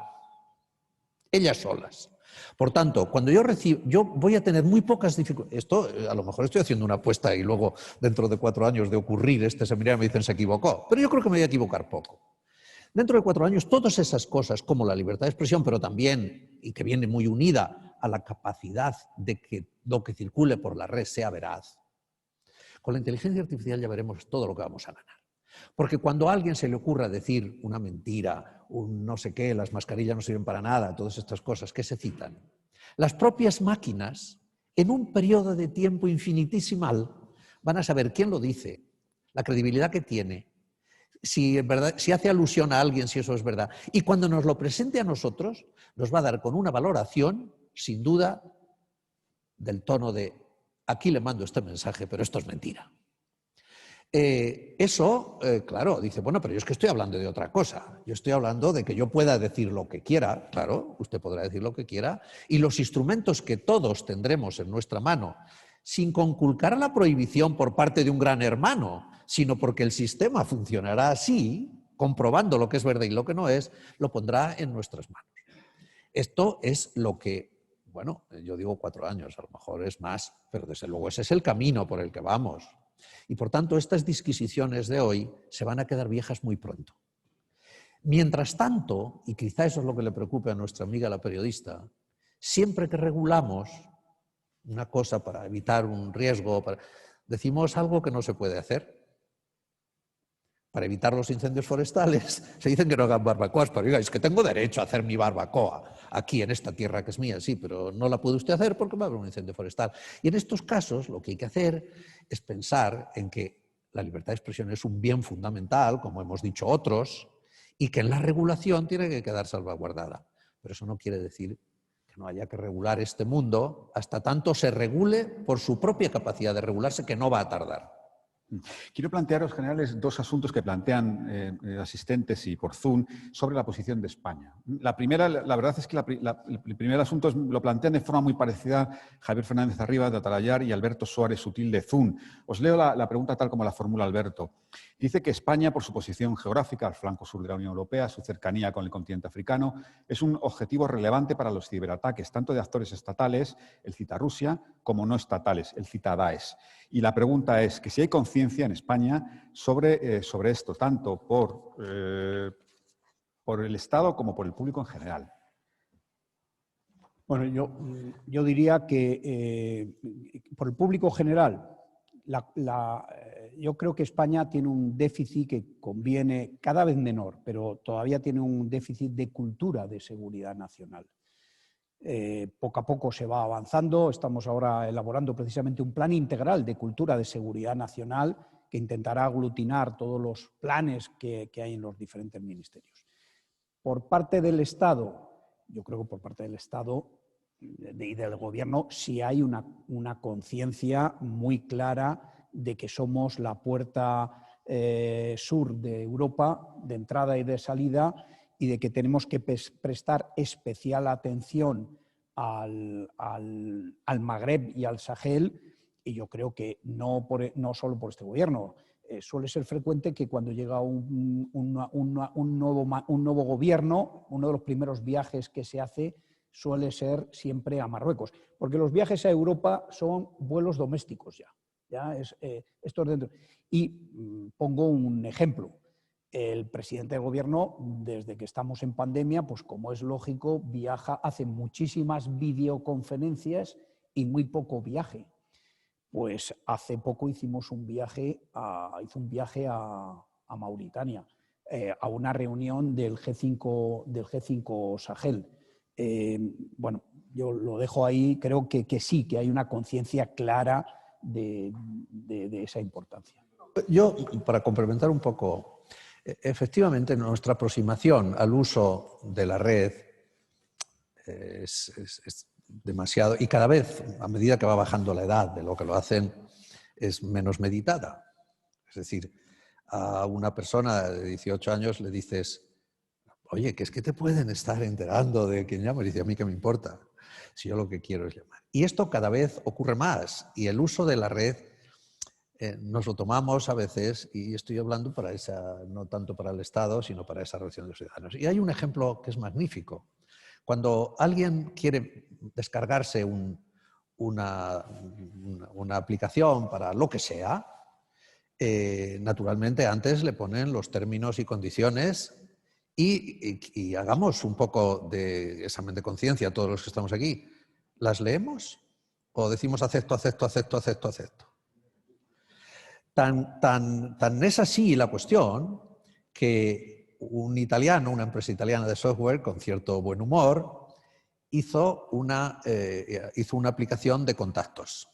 ellas solas. Por tanto, cuando yo voy a tener muy pocas dificultades. Esto, a lo mejor estoy haciendo una apuesta y luego, dentro de 4 años de ocurrir este seminario, me dicen se equivocó. Pero yo creo que me voy a equivocar poco. Dentro de 4 años, todas esas cosas, como la libertad de expresión, pero también, y que viene muy unida a la capacidad de que lo que circule por la red sea veraz, con la inteligencia artificial ya veremos todo lo que vamos a ganar. Porque cuando a alguien se le ocurra decir una mentira, un no sé qué, las mascarillas no sirven para nada, todas estas cosas que se citan, las propias máquinas, en un periodo de tiempo infinitesimal, van a saber quién lo dice, la credibilidad que tiene, si hace alusión a alguien, si eso es verdad. Y cuando nos lo presente a nosotros, nos va a dar con una valoración, sin duda, del tono de aquí le mando este mensaje, pero esto es mentira. Claro, dice, bueno, pero yo es que estoy hablando de otra cosa. Yo estoy hablando de que yo pueda decir lo que quiera, claro, usted podrá decir lo que quiera, y los instrumentos que todos tendremos en nuestra mano, sin conculcar la prohibición por parte de un gran hermano, sino porque el sistema funcionará así, comprobando lo que es verdad y lo que no es, lo pondrá en nuestras manos. Esto es lo que, bueno, yo digo 4 años, a lo mejor es más, pero desde luego ese es el camino por el que vamos. Y por tanto, estas disquisiciones de hoy se van a quedar viejas muy pronto. Mientras tanto, y quizá eso es lo que le preocupe a nuestra amiga la periodista, siempre que regulamos una cosa para evitar un riesgo, decimos algo que no se puede hacer. Para evitar los incendios forestales, se dicen que no hagan barbacoas, pero oiga, es que tengo derecho a hacer mi barbacoa aquí en esta tierra que es mía, sí, pero no la puede usted hacer porque va a haber un incendio forestal. Y en estos casos lo que hay que hacer es pensar en que la libertad de expresión es un bien fundamental, como hemos dicho otros, y que en la regulación tiene que quedar salvaguardada. Pero eso no quiere decir que que no haya que regular este mundo hasta tanto se regule por su propia capacidad de regularse, que no va a tardar. Quiero plantearos, generales, dos asuntos que plantean asistentes y por Zoom sobre la posición de España. La primera, la verdad es que el primer asunto lo plantean de forma muy parecida Javier Fernández Arribas de Atalayar y Alberto Suárez Sutil de Zoom. Os leo la pregunta tal como la formula Alberto. Dice que España, por su posición geográfica al flanco sur de la Unión Europea, su cercanía con el continente africano, es un objetivo relevante para los ciberataques, tanto de actores estatales, el cita Rusia, como no estatales, el cita Daesh. Y la pregunta es que si hay conciencia en España sobre esto, tanto por el Estado como por el público en general. Bueno, yo diría que por el público general, yo creo que España tiene un déficit que conviene cada vez menor, pero todavía tiene un déficit de cultura de seguridad nacional. Poco a poco se va avanzando, estamos ahora elaborando precisamente un plan integral de cultura de seguridad nacional que intentará aglutinar todos los planes que hay en los diferentes ministerios. Por parte del Estado, yo creo que por parte del Estado y del Gobierno sí hay una conciencia muy clara de que somos la puerta sur de Europa, de entrada y de salida, y de que tenemos que prestar especial atención al Magreb y al Sahel, y yo creo que no solo por este gobierno. Suele ser frecuente que cuando llega un nuevo gobierno, uno de los primeros viajes que se hace suele ser siempre a Marruecos, porque los viajes a Europa son vuelos domésticos esto es dentro. Y pongo un ejemplo. El presidente del gobierno, desde que estamos en pandemia, pues como es lógico, hace muchísimas videoconferencias y muy poco viaje. Pues hace poco hizo un viaje a Mauritania, a una reunión del G5 Sahel. Bueno, yo lo dejo ahí, creo que sí, que hay una conciencia clara de esa importancia. Yo, para complementar un poco, efectivamente nuestra aproximación al uso de la red es demasiado, y cada vez, a medida que va bajando la edad de lo que lo hacen, es menos meditada. Es decir, a una persona de 18 años le dices, oye, que es que te pueden estar enterando de quién llama, y dice, a mí qué me importa, si yo lo que quiero es llamar. Y esto cada vez ocurre más, y el uso de la red nos lo tomamos a veces, y estoy hablando para no tanto para el Estado, sino para esa relación de los ciudadanos. Y hay un ejemplo que es magnífico. Cuando alguien quiere descargarse una aplicación para lo que sea, naturalmente antes le ponen los términos y condiciones y hagamos un poco de examen de conciencia todos los que estamos aquí. ¿Las leemos? ¿O decimos acepto, acepto, acepto, acepto, acepto? Tan es así la cuestión que un italiano, una empresa italiana de software con cierto buen humor, hizo una aplicación de contactos.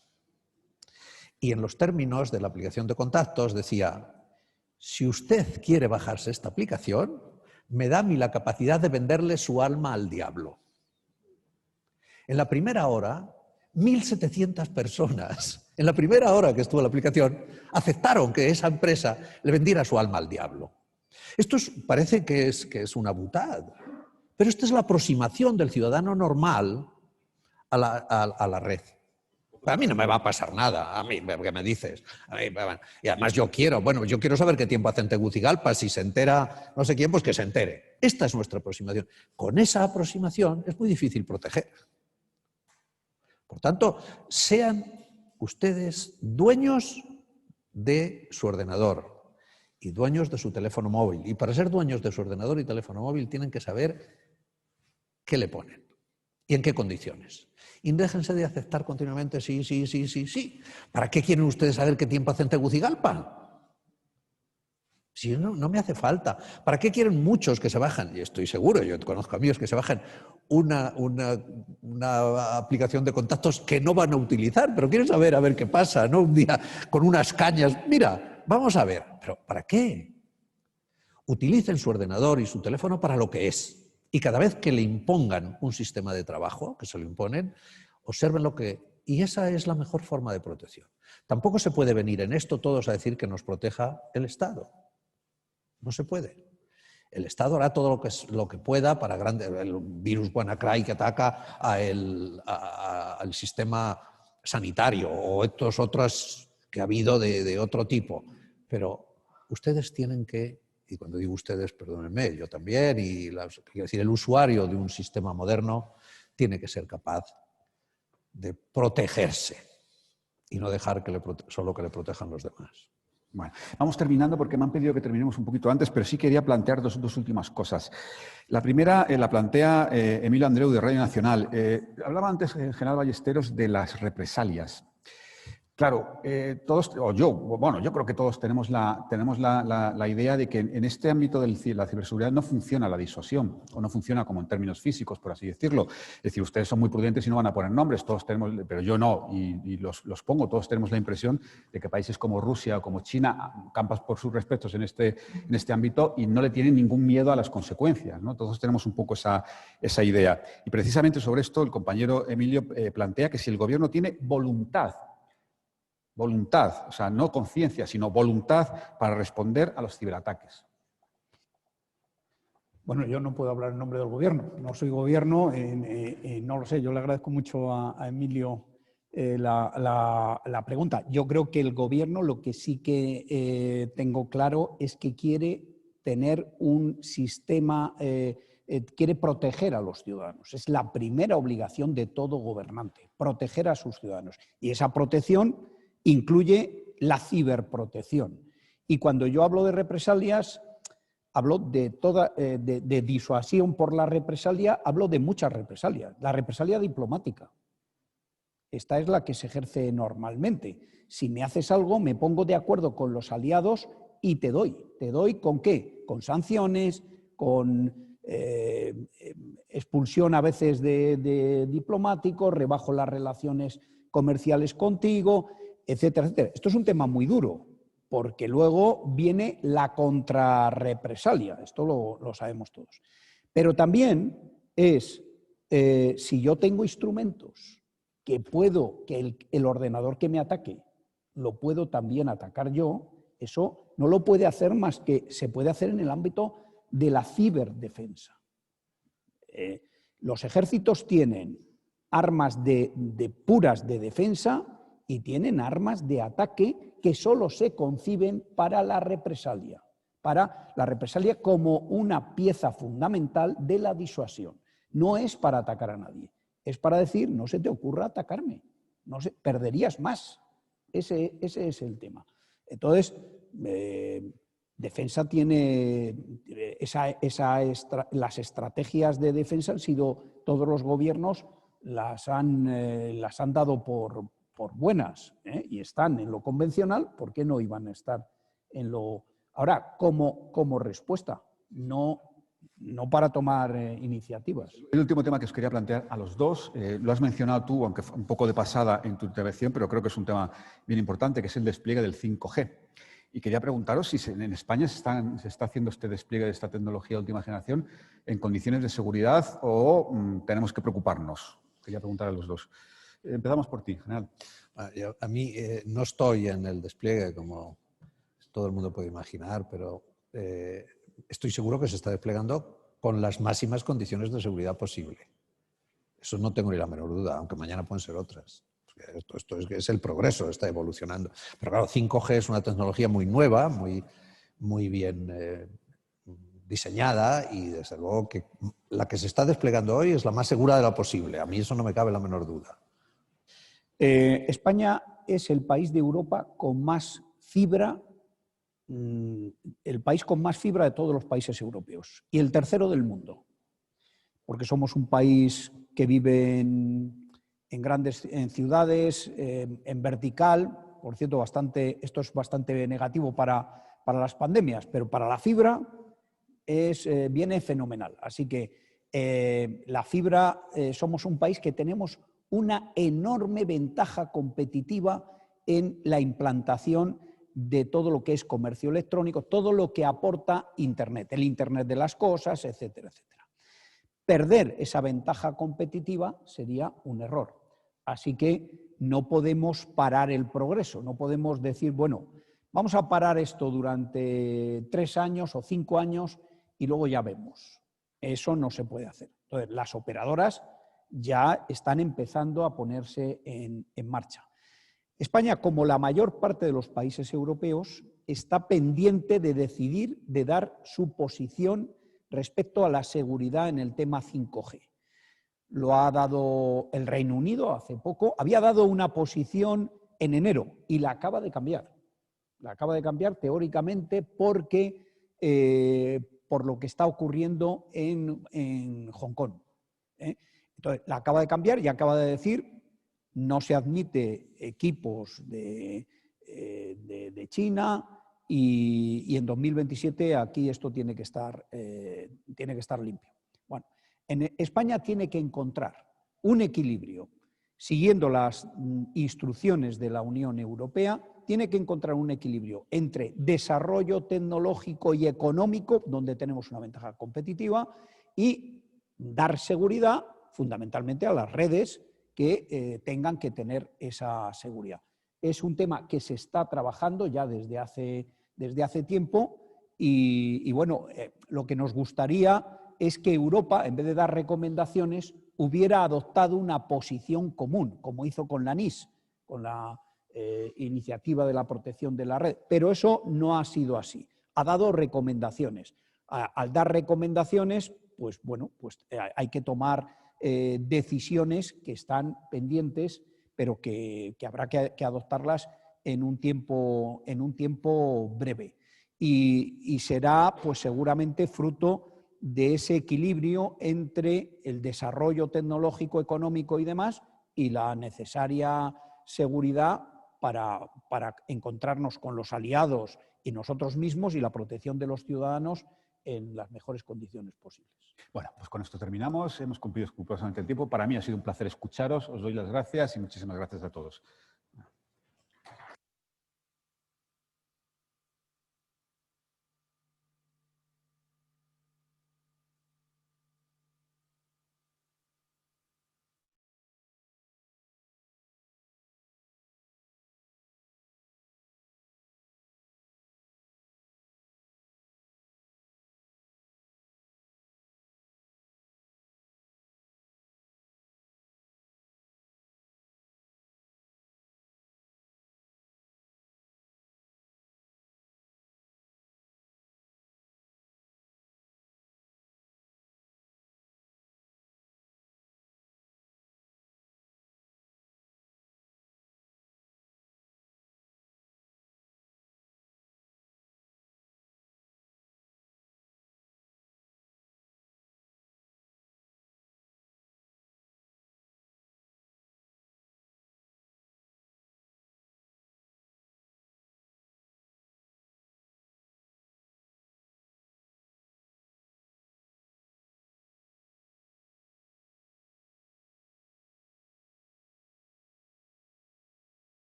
Y en los términos de la aplicación de contactos decía, si usted quiere bajarse esta aplicación, me da a mí la capacidad de venderle su alma al diablo. En la primera hora, 1.700 personas, en la primera hora que estuvo la aplicación, aceptaron que esa empresa le vendiera su alma al diablo. Esto parece que es una butad, pero esta es la aproximación del ciudadano normal a la red. A mí no me va a pasar nada, a mí, ¿qué me dices? Y además yo quiero saber qué tiempo hace en Tegucigalpa, si se entera no sé quién, pues que se entere. Esta es nuestra aproximación. Con esa aproximación es muy difícil proteger. Por tanto, sean ustedes dueños de su ordenador y dueños de su teléfono móvil. Y para ser dueños de su ordenador y teléfono móvil tienen que saber qué le ponen y en qué condiciones. Y déjense de aceptar continuamente sí, sí, sí, sí, sí. ¿Para qué quieren ustedes saber qué tiempo hace en Tegucigalpa? Si no me hace falta. ¿Para qué quieren muchos que se bajan? Y estoy seguro, yo conozco amigos que se bajan una aplicación de contactos que no van a utilizar, pero quieren saber a ver qué pasa, ¿no? Un día con unas cañas. Mira, vamos a ver. ¿Pero para qué? Utilicen su ordenador y su teléfono para lo que es. Y cada vez que le impongan un sistema de trabajo, que se lo imponen, observen lo que... Y esa es la mejor forma de protección. Tampoco se puede venir en esto todos a decir que nos proteja el Estado. No se puede. El Estado hará todo lo que pueda para el virus WannaCry que ataca al sistema sanitario o estos otros que ha habido de otro tipo. Pero ustedes tienen que, y cuando digo ustedes, perdónenme, yo también, quiero decir, el usuario de un sistema moderno tiene que ser capaz de protegerse y no dejar solo que le protejan los demás. Bueno, vamos terminando porque me han pedido que terminemos un poquito antes, pero sí quería plantear dos últimas cosas. La primera la plantea Emilio Andreu de Radio Nacional. Hablaba antes el general Ballesteros de las represalias. Claro, yo creo que todos tenemos la idea de que en este ámbito de la ciberseguridad no funciona la disuasión, o no funciona como en términos físicos, por así decirlo. Es decir, ustedes son muy prudentes y no van a poner nombres, todos tenemos, pero yo no, y los pongo, todos tenemos la impresión de que países como Rusia o como China campan por sus respetos en este ámbito y no le tienen ningún miedo a las consecuencias, ¿no? Todos tenemos un poco esa idea. Y precisamente sobre esto el compañero Emilio plantea que si el gobierno tiene voluntad, o sea, no conciencia, sino voluntad para responder a los ciberataques. Bueno, yo no puedo hablar en nombre del gobierno, no soy gobierno, no lo sé. Yo le agradezco mucho a Emilio la pregunta. Yo creo que el gobierno lo que sí que tengo claro es que quiere tener un sistema, quiere proteger a los ciudadanos. Es la primera obligación de todo gobernante, proteger a sus ciudadanos. Y esa protección incluye la ciberprotección. Y cuando yo hablo de represalias, hablo de disuasión por la represalia, hablo de muchas represalias. La represalia diplomática. Esta es la que se ejerce normalmente. Si me haces algo, me pongo de acuerdo con los aliados y te doy. ¿Te doy con qué? Con sanciones, con expulsión a veces de diplomáticos, rebajo las relaciones comerciales contigo, etcétera, etcétera. Esto es un tema muy duro, porque luego viene la contrarrepresalia. Esto lo sabemos todos. Pero también es, si yo tengo instrumentos que el ordenador que me ataque, lo puedo también atacar yo, eso no lo puede hacer más que se puede hacer en el ámbito de la ciberdefensa. Los ejércitos tienen armas puras de defensa y tienen armas de ataque que solo se conciben para la represalia como una pieza fundamental de la disuasión. No es para atacar a nadie, es para decir, no se te ocurra atacarme, perderías más. Ese es el tema. Entonces, defensa tiene las estrategias de defensa han sido, todos los gobiernos las han dado por buenas, y están en lo convencional. ¿Por qué no iban a estar en lo...? Ahora, como respuesta, no para tomar iniciativas. El último tema que os quería plantear a los dos, lo has mencionado tú, aunque un poco de pasada en tu intervención, pero creo que es un tema bien importante, que es el despliegue del 5G. Y quería preguntaros si en España se está haciendo este despliegue de esta tecnología de última generación en condiciones de seguridad o tenemos que preocuparnos. Quería preguntar a los dos. Empezamos por ti, general. A mí no estoy en el despliegue, como todo el mundo puede imaginar, pero estoy seguro que se está desplegando con las máximas condiciones de seguridad posible. Eso no tengo ni la menor duda, aunque mañana pueden ser otras. Esto es el progreso, está evolucionando. Pero claro, 5G es una tecnología muy nueva, muy bien diseñada, y desde luego que la que se está desplegando hoy es la más segura de la posible. A mí eso no me cabe la menor duda. España es el país de Europa con más fibra, el país con más fibra de todos los países europeos y el tercero del mundo, porque somos un país que vive en ciudades, en vertical. Por cierto, esto es bastante negativo para las pandemias, pero para la fibra viene fenomenal. Así que la fibra, somos un país que tenemos una enorme ventaja competitiva en la implantación de todo lo que es comercio electrónico, todo lo que aporta Internet, el Internet de las cosas, etcétera, etcétera. Perder esa ventaja competitiva sería un error. Así que no podemos parar el progreso, no podemos decir, bueno, vamos a parar esto durante 3 años o 5 años y luego ya vemos. Eso no se puede hacer. Entonces, las operadoras ya están empezando a ponerse en marcha. España, como la mayor parte de los países europeos, está pendiente de decidir, de dar su posición respecto a la seguridad en el tema 5G. Lo ha dado el Reino Unido hace poco, había dado una posición en enero y la acaba de cambiar. La acaba de cambiar teóricamente porque por lo que está ocurriendo en Hong Kong. Entonces, la acaba de cambiar y acaba de decir: no se admite equipos de China y en 2027 aquí esto tiene que estar limpio. Bueno, en España tiene que encontrar un equilibrio, siguiendo las instrucciones de la Unión Europea, tiene que encontrar un equilibrio entre desarrollo tecnológico y económico, donde tenemos una ventaja competitiva, y dar seguridad fundamentalmente a las redes que tengan que tener esa seguridad. Es un tema que se está trabajando ya desde hace tiempo y bueno, lo que nos gustaría es que Europa, en vez de dar recomendaciones, hubiera adoptado una posición común, como hizo con la NIS, con la iniciativa de la protección de la red. Pero eso no ha sido así. Ha dado recomendaciones. Al dar recomendaciones, pues bueno, pues hay que tomar decisiones que están pendientes, pero que habrá que adoptarlas en un tiempo breve. Y será pues seguramente fruto de ese equilibrio entre el desarrollo tecnológico, económico y demás, y la necesaria seguridad para encontrarnos con los aliados y nosotros mismos y la protección de los ciudadanos en las mejores condiciones posibles. Bueno, pues con esto terminamos. Hemos cumplido escrupulosamente el tiempo. Para mí ha sido un placer escucharos. Os doy las gracias y muchísimas gracias a todos.